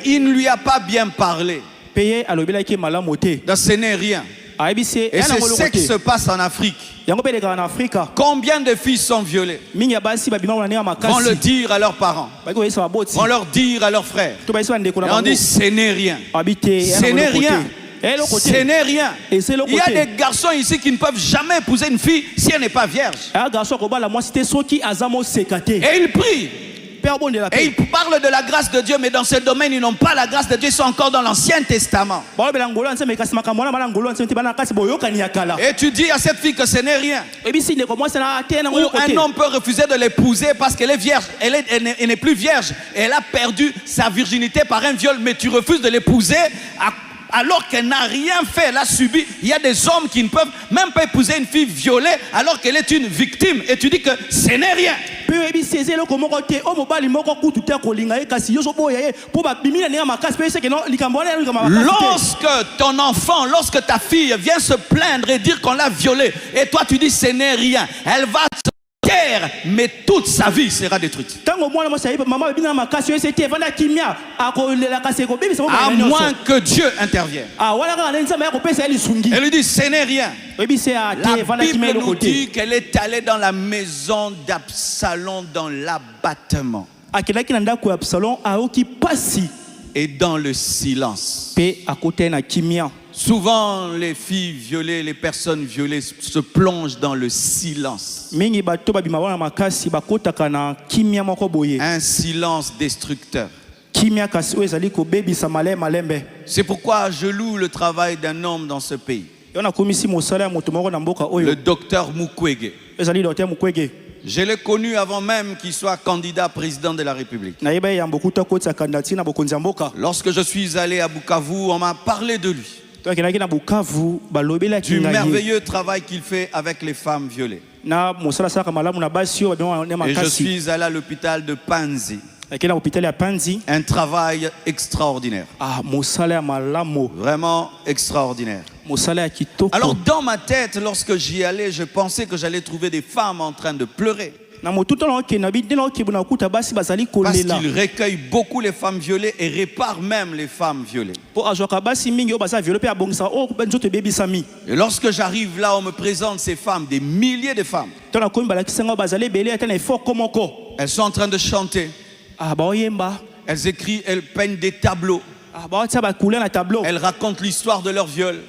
il ne lui a pas bien parlé. Donc ce n'est rien. Et c'est ce qui se passe en Afrique. Combien de filles sont violées? Vont le dire à leurs parents, vont leur dire à leurs frères. Et on dit ce n'est rien. Ce n'est rien. Et l'autre côté. Ce n'est rien. Et c'est l'autre Il y a côté. des garçons ici qui ne peuvent jamais épouser une fille si elle n'est pas vierge. Un garçon qui la moi c'était ceux qui azamo sekate. Et ils prient. Père bon de la Et paix. ils parlent de la grâce de Dieu, mais dans ce domaine, ils n'ont pas la grâce de Dieu, ils sont encore dans l'Ancien Testament. Et tu dis à cette fille que ce n'est rien. Ou un homme peut refuser de l'épouser parce qu'elle est vierge, elle n'est plus vierge, elle a perdu sa virginité par un viol, mais tu refuses de l'épouser alors qu'elle n'a rien fait, elle a subi. Il y a des hommes qui ne peuvent même pas épouser une fille violée alors qu'elle est une victime, et tu dis que ce n'est rien. Lorsque ton enfant, lorsque ta fille vient se plaindre et dire qu'on l'a violée, et toi tu dis ce n'est rien, elle va se taire, mais toute sa vie sera détruite. À moins que Dieu intervienne. Elle lui dit ce n'est rien. La Bible nous dit qu'elle est allée dans la maison d'Absalom dans l'abattement et dans le silence. Souvent, les filles violées, les personnes violées se plongent dans le silence. Un silence destructeur. C'est pourquoi je loue le travail d'un homme dans ce pays. Le docteur Mukwege. Je l'ai connu avant même qu'il soit candidat président de la République. Lorsque je suis allé à Bukavu, on m'a parlé de lui. Du merveilleux travail qu'il fait avec les femmes violées. Et je suis allé à l'hôpital de Panzi. Un travail extraordinaire. Vraiment extraordinaire. Alors dans ma tête, lorsque j'y allais, je pensais que j'allais trouver des femmes en train de pleurer. Parce qu'il recueille beaucoup les femmes violées et répare même les femmes violées. Et lorsque j'arrive là, on me présente ces femmes, des milliers de femmes. Elles sont en train de chanter. Elles écrivent, elles peignent des tableaux. Elles racontent l'histoire de leur viol.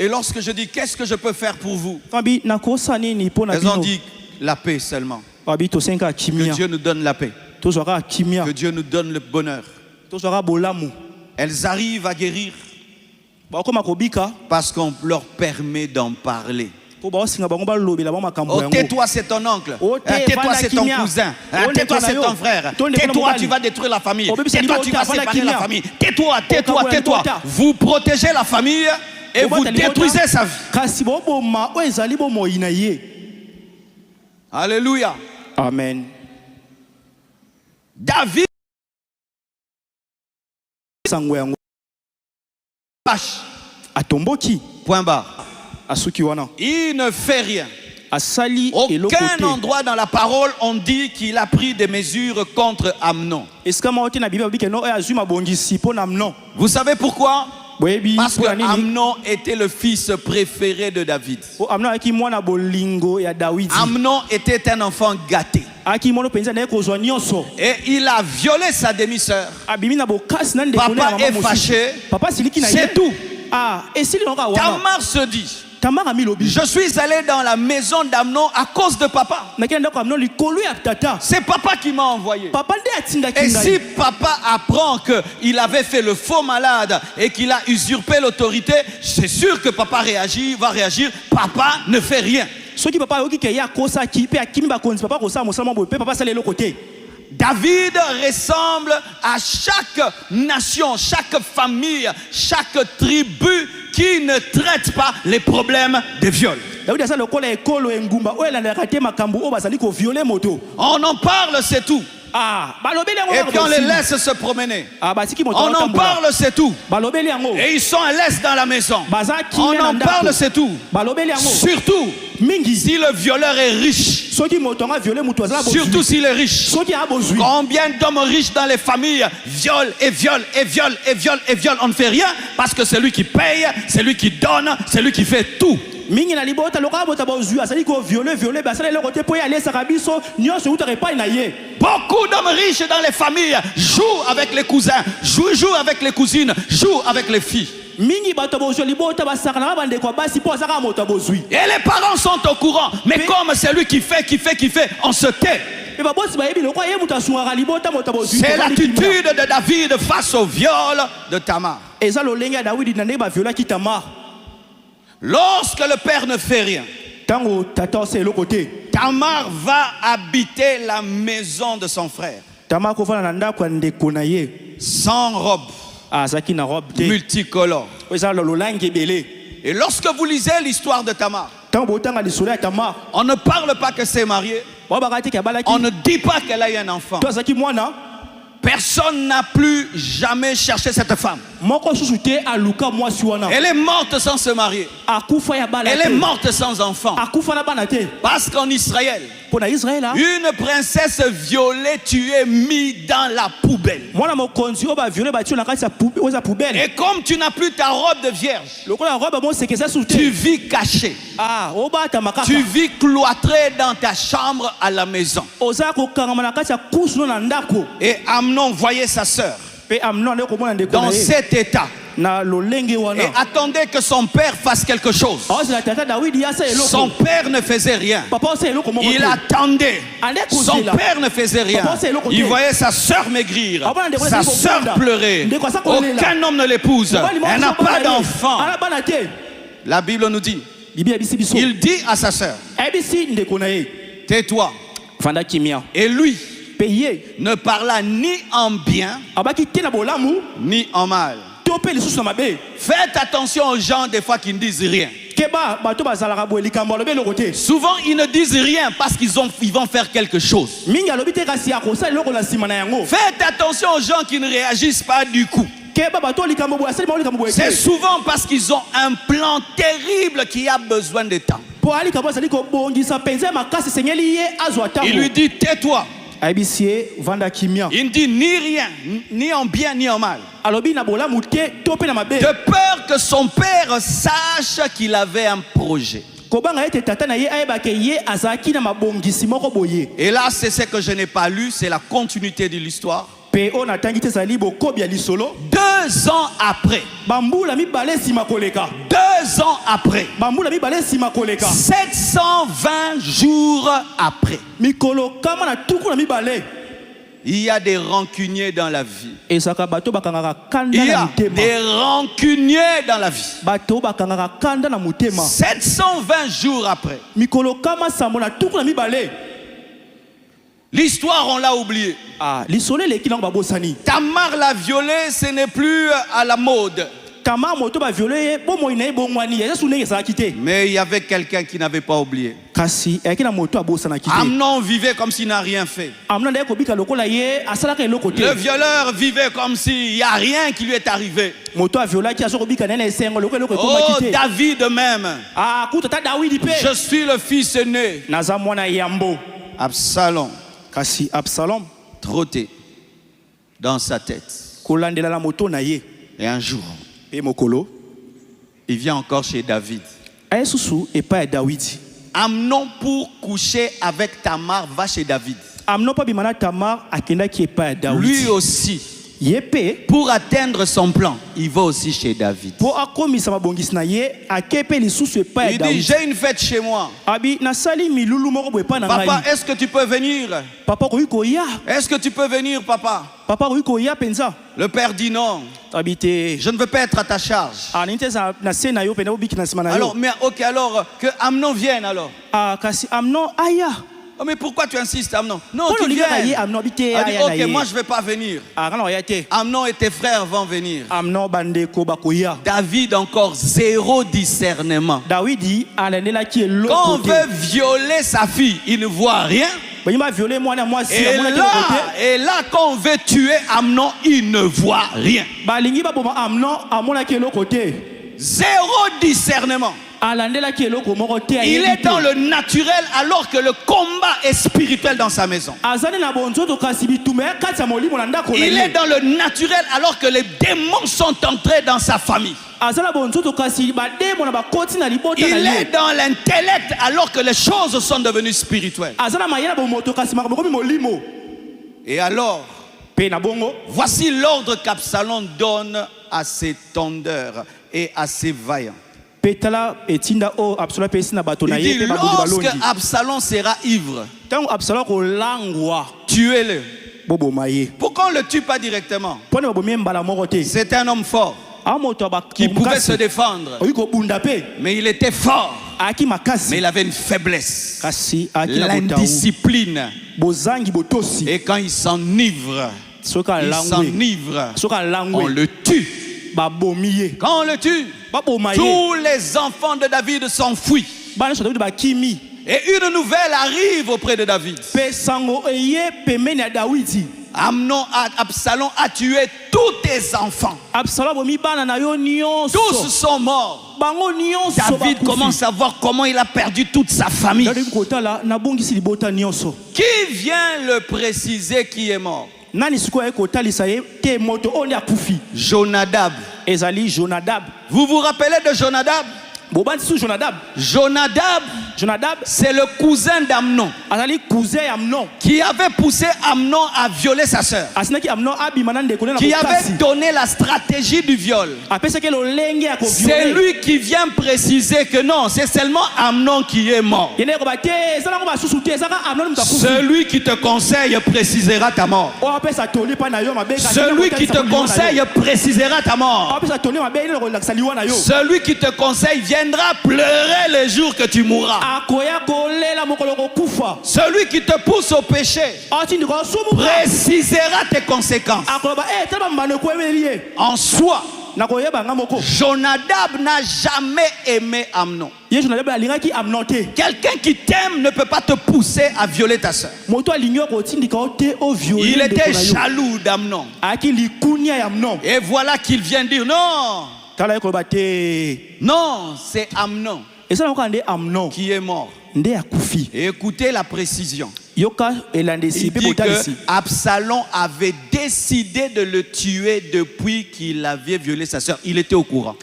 Et lorsque je dis qu'est-ce que je peux faire pour vous, elles ont dit la paix seulement. Que Dieu nous donne la paix. Que Dieu nous donne le bonheur. Elles arrivent à guérir parce qu'on leur permet d'en parler. Oh, tais-toi, c'est ton oncle. Tais-toi, c'est ton cousin. Tais-toi, c'est ton frère. Tais-toi, tu vas détruire la famille. Tais-toi, tu vas séparer la famille. Tais-toi, tais-toi, tais-toi. Vous protégez la famille et vous détruisez sa vie. Alléluia. Amen. David point barre. Il ne fait rien. Aucun endroit dans la parole on dit qu'il a pris des mesures contre Amnon. Vous savez pourquoi? Parce que Amnon était le fils préféré de David. Amnon était un enfant gâté. Et il a violé sa demi-sœur. Papa est fâché. C'est tout. Tamar se dit: je suis allé dans la maison d'Amnon à cause de papa. C'est papa qui m'a envoyé. Et si papa apprend qu'il avait fait le faux malade et qu'il a usurpé l'autorité, c'est sûr que papa va réagir. Papa ne fait rien. David ressemble à chaque nation, chaque famille, chaque tribu qui ne traite pas les problèmes de viol. On en parle, c'est tout. Et puis on les laisse se promener. On en parle, c'est tout. Et ils sont à l'aise dans la maison. On en parle, c'est tout. Surtout si le violeur est riche. Surtout s'il est riche. Combien d'hommes riches dans les familles violent et violent et violent et violent et violent. On ne fait rien parce que c'est lui qui paye, c'est lui qui donne, c'est lui qui fait tout. mingi na libota loka bota bozui asali ko violer basala le côté pour y aller sakabiso nyonso uta repa na ye. Beaucoup d'hommes riches dans les familles jouent avec les cousins, jouent avec les cousines, jouent avec les filles. Mingi bato bozui libota basaka na bande ko basi po saka moto bozui. Et les parents sont au courant, mais comme c'est lui qui fait, on se tait. C'est l'attitude de David face au viol de Tamar. Lorsque le père ne fait rien, Tamar va habiter la maison de son frère. Sans robe, multicolore. Et lorsque vous lisez l'histoire de Tamar, on ne parle pas que c'est marié. On ne dit pas qu'elle a eu un enfant. Personne n'a plus jamais cherché cette femme. Elle est morte sans se marier. Elle est morte sans enfant. Parce qu'en Israël, une princesse violée, tuée, mise dans la poubelle. Et comme tu n'as plus ta robe de vierge, tu vis caché. Tu vis cloîtré dans ta chambre à la maison. Et Amnon voyait sa sœur dans cet état. Et attendait que son père fasse quelque chose. Son père ne faisait rien. Il attendait. Son père ne faisait rien. Il voyait sa sœur maigrir, sa sœur pleurer. Aucun homme ne l'épouse. Elle n'a pas d'enfant. La Bible nous dit, il dit à sa sœur, tais-toi. Et lui ne parla ni en bien ni en mal. Faites attention aux gens des fois qui ne disent rien. Souvent ils ne disent rien parce qu'ils vont faire quelque chose. Faites attention aux gens qui ne réagissent pas du coup. C'est souvent parce qu'ils ont un plan terrible qui a besoin de temps. Il lui dit tais-toi. Il ne dit ni rien, ni en bien ni en mal. De peur que son père sache qu'il avait un projet. Et là, c'est ce que je n'ai pas lu, c'est la continuité de l'histoire. 2 ans après, 2 ans après, 720 jours après, il y a des rancuniers dans la vie. Il y a des rancuniers dans la vie. 720 jours après, l'histoire, on l'a oublié. Tamar l'a violé, ce n'est plus à la mode. Mais il y avait quelqu'un qui n'avait pas oublié. Amnon vivait comme s'il n'a rien fait. Le violeur vivait comme s'il n'y a rien qui lui est arrivé. Oh, David même. Je suis le fils aîné. Absalom trottait dans sa tête. Et un jour, il vient encore chez David. Amnon, pour coucher avec Tamar, va chez David. Lui aussi, pour atteindre son plan, il va aussi chez David. Il dit, j'ai une fête chez moi. Papa, est-ce que tu peux venir? Est-ce que tu peux venir, papa? Le père dit non. Je ne veux pas être à ta charge. Alors, mais ok, alors que Amnon vienne alors. Oh, mais pourquoi tu insistes, Amnon? Non, tu viens. Ok, moi je ne vais pas venir. Amnon et tes frères vont venir. David encore zéro discernement. Quand on veut violer sa fille, il ne voit rien. Et là, quand on veut tuer Amnon, il ne voit rien. Zéro discernement. Il est dans le naturel alors que le combat est spirituel dans sa maison. Il est dans le naturel alors que les démons sont entrés dans sa famille. Il est dans l'intellect alors que les choses sont devenues spirituelles. Et alors, voici l'ordre qu'Absalom donne à ses tendeurs et à ses vaillants. Il dit, lorsque Absalom sera ivre, tuez-le. Pourquoi on ne le tue pas directement? C'est un homme fort qui pouvait se défendre, mais il était fort, mais il avait une faiblesse, l'indiscipline. Et quand il s'enivre, on le tue. Quand on le tue, tous les enfants de David s'enfuient. Et une nouvelle arrive auprès de David. Absalom a tué tous tes enfants. Tous sont morts. David commence à voir comment il a perdu toute sa famille. Qui vient le préciser qui est mort? Jonadab. Vous vous rappelez de Jonadab? Jonadab, c'est le cousin d'Amnon qui avait poussé Amnon à violer sa sœur, qui avait donné la stratégie du viol. C'est lui qui vient préciser que non, c'est seulement Amnon qui est mort. Celui qui te conseille précisera ta mort. Celui qui te conseille précisera ta mort. Celui qui te conseille viendra pleurer le jour que tu mourras. Celui qui te pousse au péché précisera tes conséquences. En soi, Jonadab n'a jamais aimé Amnon. Quelqu'un qui t'aime ne peut pas te pousser à violer ta soeur. Il était jaloux d'Amnon. Et voilà qu'il vient dire non. Non, c'est Amnon qui est mort. Et écoutez la précision. Il dit que Absalom avait décidé de le tuer depuis qu'il avait violé sa soeur. Il était au courant.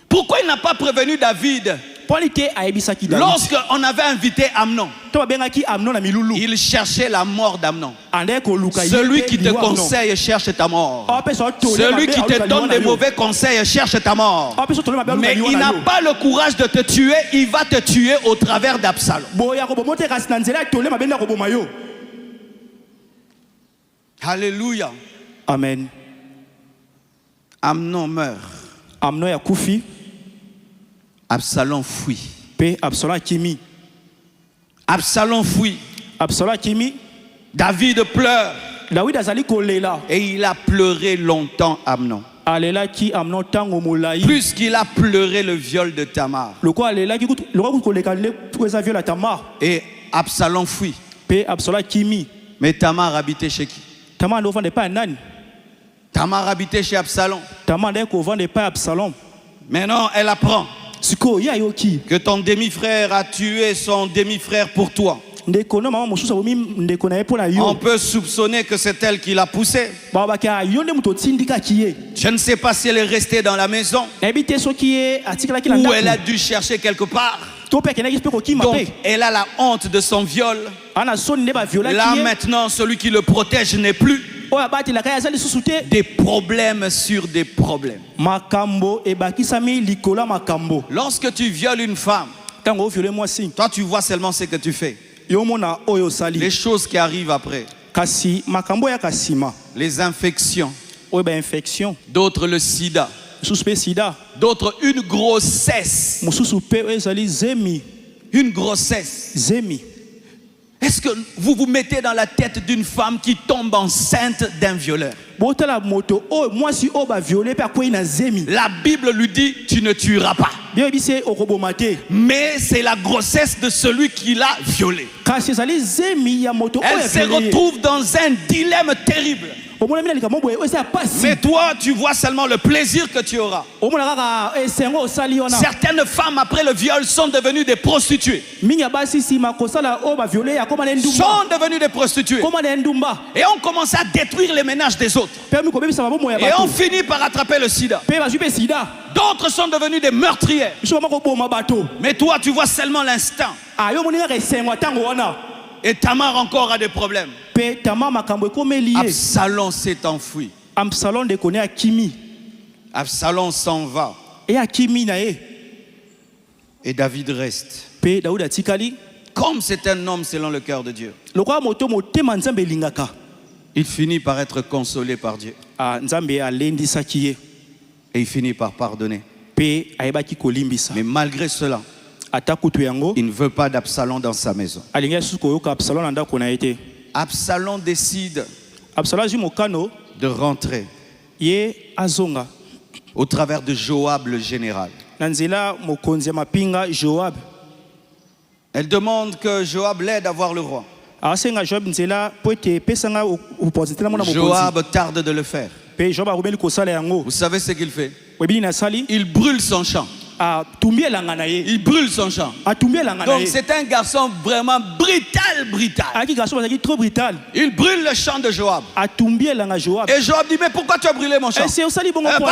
Pourquoi il n'a pas prévenu David? Lorsqu'on avait invité Amnon, il cherchait la mort d'Amnon. Celui qui te conseille cherche ta mort. Celui qui te donne des mauvais conseils cherche ta mort. Mais il n'a pas le courage de te tuer. Il va te tuer au travers d'Absalom. Alléluia. Amen. Amnon meurt. Absalom fuit. Absalom fuit. David pleure. Et il a pleuré longtemps Amnon. Plus qu'il a pleuré le viol de Tamar. Et Absalom fuit. Mais Tamar habitait chez qui? Tamar habitait chez Absalom. Maintenant elle apprend que ton demi-frère a tué son demi-frère pour toi. On peut soupçonner que c'est elle qui l'a poussé. Je ne sais pas si elle est restée dans la maison ou elle a dû chercher quelque part. Donc elle a la honte de son viol. Là maintenant celui qui le protège n'est plus. Des problèmes sur des problèmes. Lorsque tu violes une femme, toi tu vois seulement ce que tu fais. Les choses qui arrivent après. Les infections. D'autres le sida. D'autres une grossesse. Une grossesse. Est-ce que vous vous mettez dans la tête d'une femme qui tombe enceinte d'un violeur? La Bible lui dit tu ne tueras pas. mais c'est la grossesse de celui qui l'a violée. Elle se retrouve dans un dilemme terrible. Mais toi, tu vois seulement le plaisir que tu auras. Certaines femmes, après le viol, sont devenues des prostituées. Sont devenues des prostituées. Et on commence à détruire les ménages des autres. Et on finit par attraper le sida. D'autres sont devenus des meurtrières. Mais toi, tu vois seulement l'instant. Et Tamar encore a des problèmes. Absalom s'est enfui. Absalom s'en va. Et David reste. Comme c'est un homme selon le cœur de Dieu. Il finit par être consolé par Dieu. Et il finit par pardonner. Mais malgré cela, il ne veut pas d'Absalom dans sa maison. Absalom décide de rentrer au travers de Joab le général. Elle demande que Joab l'aide à voir le roi. Joab tarde de le faire. Vous savez ce qu'il fait? Il brûle son champ. Il brûle son champ. Donc c'est un garçon vraiment brutal. Il brûle le champ de Joab. Et Joab dit, mais pourquoi tu as brûlé mon champ? Parce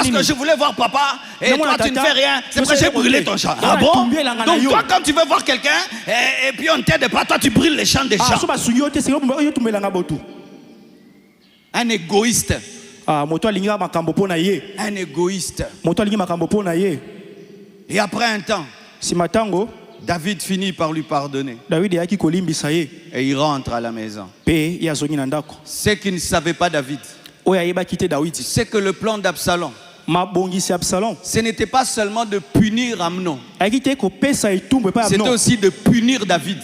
que je voulais voir papa. Et toi tu ne fais rien. C'est pour ça que j'ai brûlé ton champ. Ah bon? Donc toi quand tu veux voir quelqu'un et puis on ne t'aide pas, toi tu brûles les champs des gens. Un égoïste. Un égoïste. Et après un temps, David finit par lui pardonner. Et il rentre à la maison. Ce qu'il ne savait pas David, c'est que le plan d'Absalom, ce n'était pas seulement de punir Amnon, c'était aussi de punir David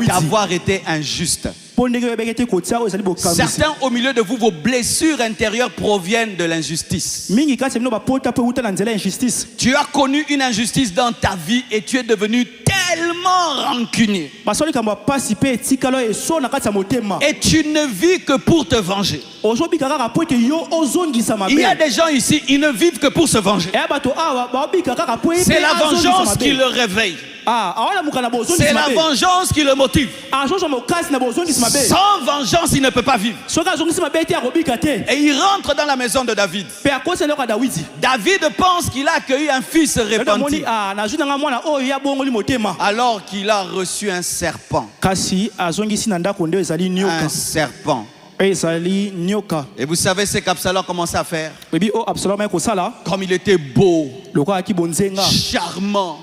d'avoir été injuste. Certains au milieu de vous, vos blessures intérieures proviennent de l'injustice. Tu as connu une injustice dans ta vie et tu es devenu tellement rancunier. Et tu ne vis que pour te venger. Il y a des gens ici, ils ne vivent que pour se venger. C'est la vengeance qui le réveille. C'est la vengeance qui le motive. Sans vengeance, il ne peut pas vivre. Et il rentre dans la maison de David. David pense qu'il a accueilli un fils repenti. Alors qu'il a reçu un serpent. Un serpent. Et vous savez ce qu'Absalom commençait à faire? Comme il était beau, charmant,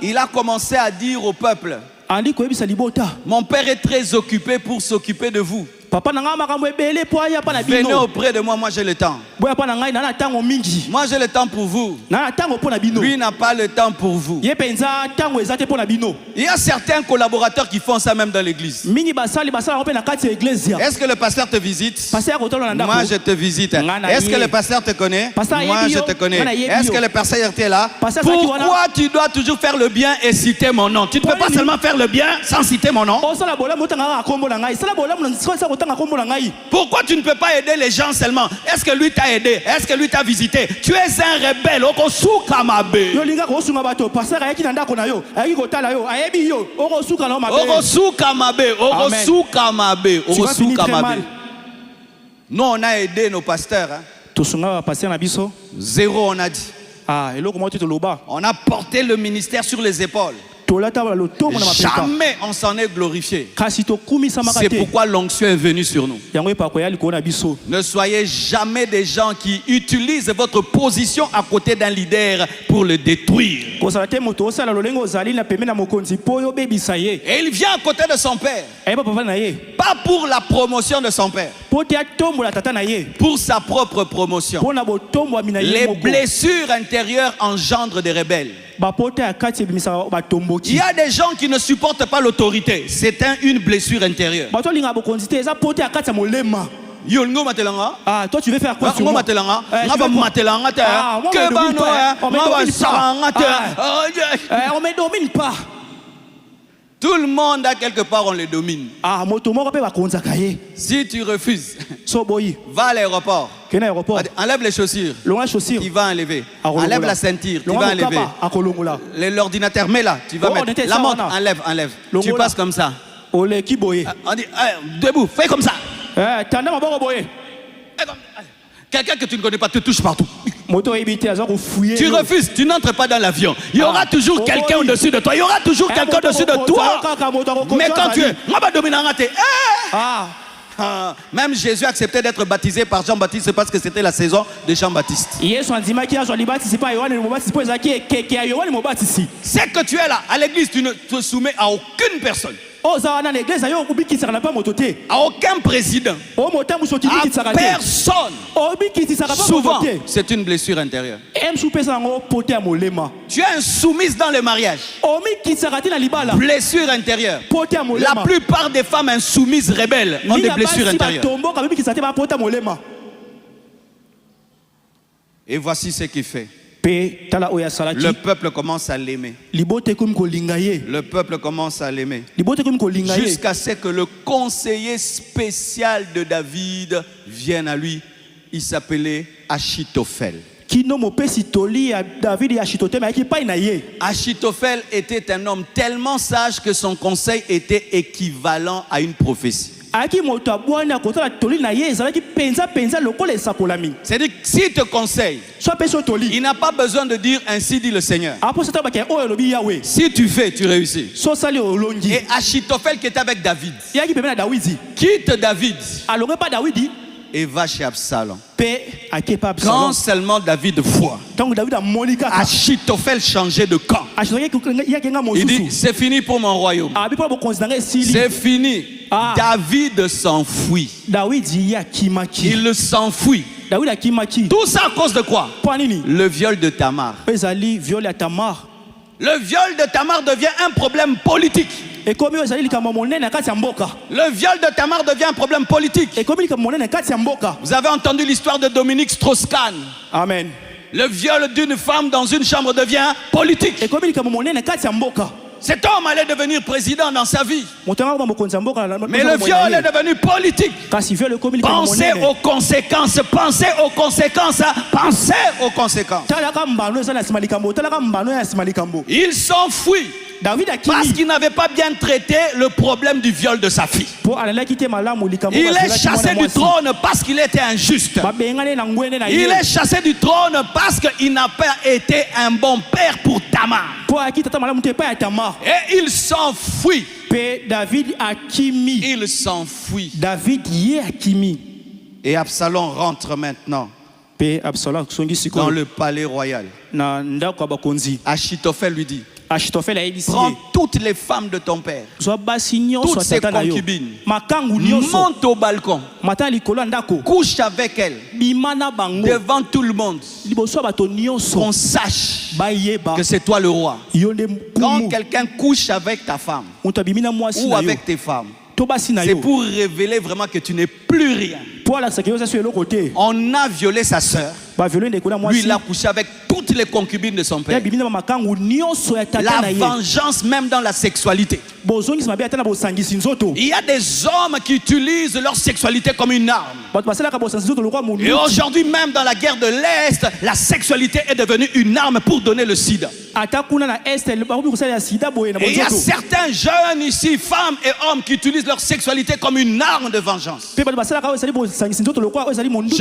il a commencé à dire au peuple, mon père est très occupé pour s'occuper de vous. Venez auprès de moi, moi j'ai le temps. Moi j'ai le temps pour vous. Lui n'a pas le temps pour vous. Il y a certains collaborateurs qui font ça même dans l'église. Est-ce que le pasteur te visite? Moi je te visite. Est-ce que le pasteur te connaît? Moi je te connais. Est-ce que le pasteur était là? Pourquoi tu dois toujours faire le bien et citer mon nom? Tu ne peux pas seulement faire le bien sans citer mon nom. Pourquoi tu ne peux pas aider les gens seulement? Est-ce que lui t'a aidé? Est-ce que lui t'a visité? Tu es un rebelle. Nous on a aidé nos pasteurs. Zéro on a dit. On a porté le ministère sur les épaules. Jamais on s'en est glorifié. C'est pourquoi l'onction est venue sur nous. Ne soyez jamais des gens qui utilisent votre position à côté d'un leader pour le détruire. Et il vient à côté de son père. Pas pour la promotion de son père, pour sa propre promotion. Les blessures intérieures engendrent des rebelles. Il y a des gens qui ne supportent pas l'autorité. C'est une blessure intérieure. Ah, toi tu veux faire quoi sur moi? On me domine pas. Tout le monde, à quelque part, on les domine. Si tu refuses, va à l'aéroport. Enlève les chaussures. Tu vas enlever. Enlève la ceinture. Tu vas enlever. L'ordinateur, mets là. Tu vas mettre. La montre, enlève. Tu passes comme ça. On dit, debout, fais comme ça. Quelqu'un que tu ne connais pas te touche partout. Tu refuses, tu n'entres pas dans l'avion. Il y aura toujours quelqu'un au-dessus de toi. Il y aura toujours quelqu'un au-dessus de toi. Mais quand tu es, même Jésus acceptait d'être baptisé par Jean-Baptiste parce que c'était la saison de Jean-Baptiste. C'est que tu es là, à l'église, tu ne te soumets à aucune personne. À aucun président. À personne. Souvent, c'est une blessure intérieure. Tu es insoumise dans le mariage. Blessure intérieure. La plupart des femmes insoumises rebelles ont des blessures intérieures. Et voici ce qu'il fait. Le peuple commence à l'aimer. Le peuple commence à l'aimer. Jusqu'à ce que le conseiller spécial de David vienne à lui. Il s'appelait Achitophel. Achitophel était un homme tellement sage que son conseil était équivalent à une prophétie. C'est-à-dire que s'il te conseille, il n'a pas besoin de dire ainsi dit le Seigneur. Si tu fais, tu réussis. Et Achitophel qui était avec David quitte David et va chez Absalom. Quand seulement David voit Achitophel changer de camp, il dit c'est fini pour mon royaume. C'est fini. David s'enfuit. Il s'enfuit. Tout ça à cause de quoi? Le viol de Tamar. Le viol de Tamar devient un problème politique. Le viol de Tamar devient un problème politique. Vous avez entendu l'histoire de Dominique Strauss-Kahn. Amen. Le viol d'une femme dans une chambre devient politique. Cet homme allait devenir président dans sa vie. Mais le viol est devenu politique. Pensez aux conséquences. Pensez aux conséquences. Pensez aux conséquences. Il s'enfuit. Parce qu'il n'avait pas bien traité le problème du viol de sa fille. Il est chassé du trône parce qu'il était injuste. Il est chassé du trône parce qu'il n'a pas été un bon père pour Tamar. Et il s'enfuit. Il s'enfuit. Et Absalom rentre maintenant dans le palais royal. Achitophel lui dit, prends toutes les femmes de ton père, toutes ses concubines, monte au balcon, couche avec elles devant tout le monde, qu'on sache que c'est toi le roi. Quand quelqu'un couche avec ta femme ou avec tes femmes, c'est pour révéler vraiment que tu n'es plus rien. On a violé sa sœur. Lui, il a couché avec toutes les concubines de son père. La vengeance même dans la sexualité. Il y a des hommes qui utilisent leur sexualité comme une arme. Et aujourd'hui même dans la guerre de l'Est, la sexualité est devenue une arme pour donner le sida. Et il y a certains jeunes ici, femmes et hommes, qui utilisent leur sexualité comme une arme de vengeance. Je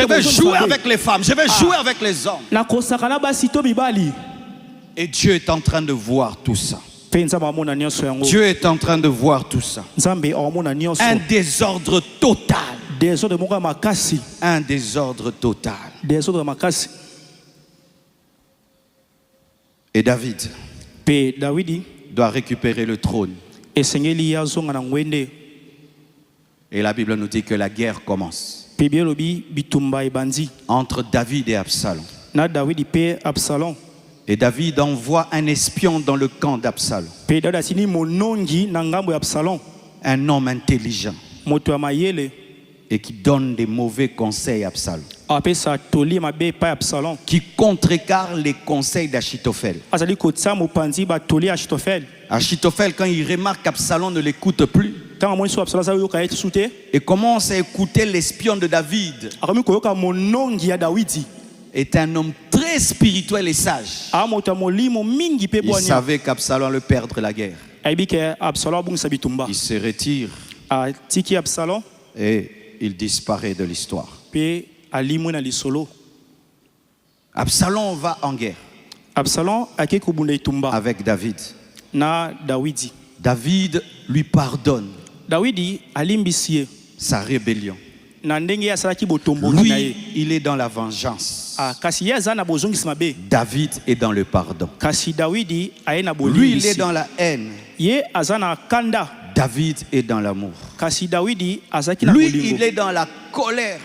vais jouer avec les femmes, je vais jouer avec les hommes. Et Dieu est en train de voir tout ça. Dieu est en train de voir tout ça. Un désordre total. Un désordre total. Et David doit récupérer le trône. Et la Bible nous dit que la guerre commence entre David et Absalom. Et David envoie un espion dans le camp d'Absalom. Un homme intelligent. et qui donne des mauvais conseils à Absalom. Après ça, Toli m'a bé pas Absalom. Qui contrecarre les conseils d'Achitophel. Azali kotsa mopandi ba Toli Achitophel. Achitophel, quand il remarque qu'Absalom ne l'écoute plus, Tant moi sur Absalom ça yoka être souté. et commence à écouter l'espion de David. Akomi koyoka monongi ya Dawidi. Est un homme très spirituel et sage. Il savait qu'Absalom allait perdre la guerre. Il se retire et il disparaît de l'histoire. Absalom va en guerre avec David. David lui pardonne sa rébellion. Lui, il est dans la vengeance. David est dans le pardon. Lui, il est dans la haine. David est dans l'amour. Lui, il est dans la colère.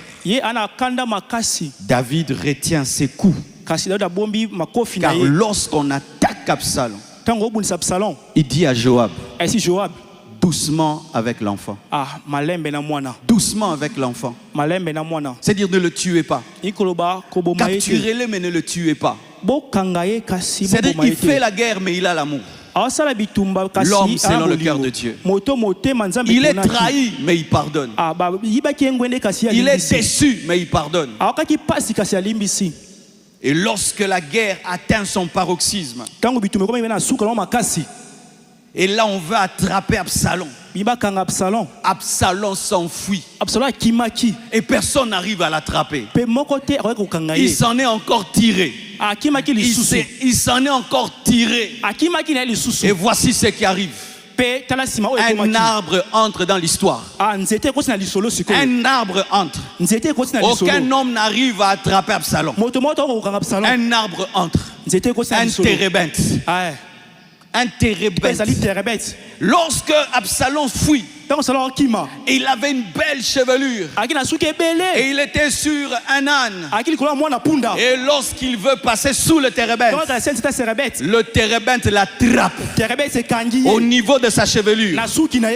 David retient ses coups. Car lorsqu'on attaque Absalom, il dit à Joab, doucement avec l'enfant. Doucement avec l'enfant. C'est-à-dire ne le tuez pas. Capturez-le mais ne le tuez pas. C'est-à-dire qu'il fait la guerre mais il a l'amour. L'homme selon le cœur de Dieu. Il est trahi mais il pardonne. Il est déçu mais il pardonne. Et lorsque la guerre atteint son paroxysme, et là, on veut attraper Absalom. Absalom s'enfuit. Et personne n'arrive à l'attraper. Il s'en est encore tiré. Il s'en est encore tiré. Et voici ce qui arrive. Un arbre entre dans l'histoire. Un arbre entre. Aucun homme n'arrive à attraper Absalom. Un arbre entre. Un térébinthe. Un térébinthe. Lorsque Absalom fuit, il avait une belle chevelure et il était sur un âne. Et lorsqu'il veut passer sous le térébinthe, le térébinthe l'attrape au niveau de sa chevelure,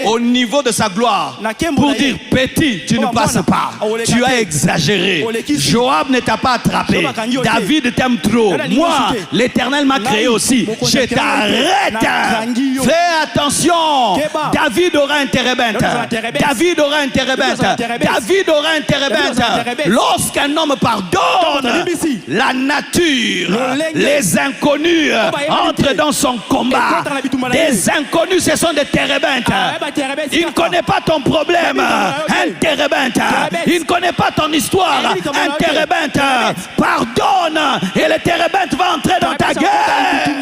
au niveau de sa gloire, pour dire petit, tu ne passes pas, tu as exagéré. Joab ne t'a pas attrapé, David t'aime trop. Moi, l'Éternel m'a créé aussi, je t'arrête. Fais attention, David aura un térébinthe. David aura un térébinthe. David aura un térébinthe. Lorsqu'un homme pardonne, la nature, les inconnus entrent dans son combat. Des inconnus, ce sont des térébinthes. Il ne connaît pas ton problème. Un térébinthe. Il ne connaît pas ton histoire. Un térébinthe. Pardonne et le térébinthe va entrer dans ta guerre.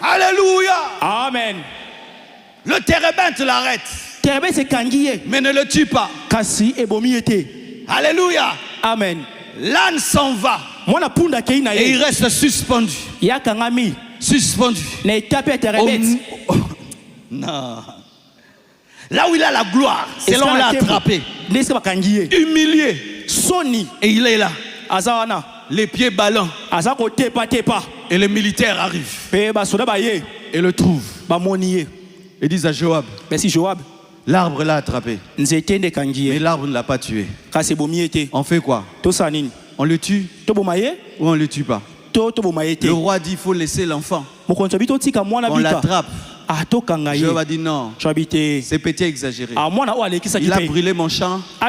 Alléluia. Amen. Le térébinthe l'arrête. Mais ne le tue pas. Alléluia. Amen. L'âne s'en va. Et il reste suspendu. Suspendu. Non. Là où il a la gloire, c'est là où on l'a attrapé. Humilié. Et il est là. Les pieds ballants. Et les militaires arrivent. Et le trouvent. Et disent à Joab, l'arbre l'a attrapé. Mais l'arbre ne l'a pas tué. On fait quoi? On le tue ou on ne le tue pas? Le roi dit qu'il faut laisser l'enfant. On l'attrape. Joab a dit non, c'est petit exagéré. Il a brûlé mon champ.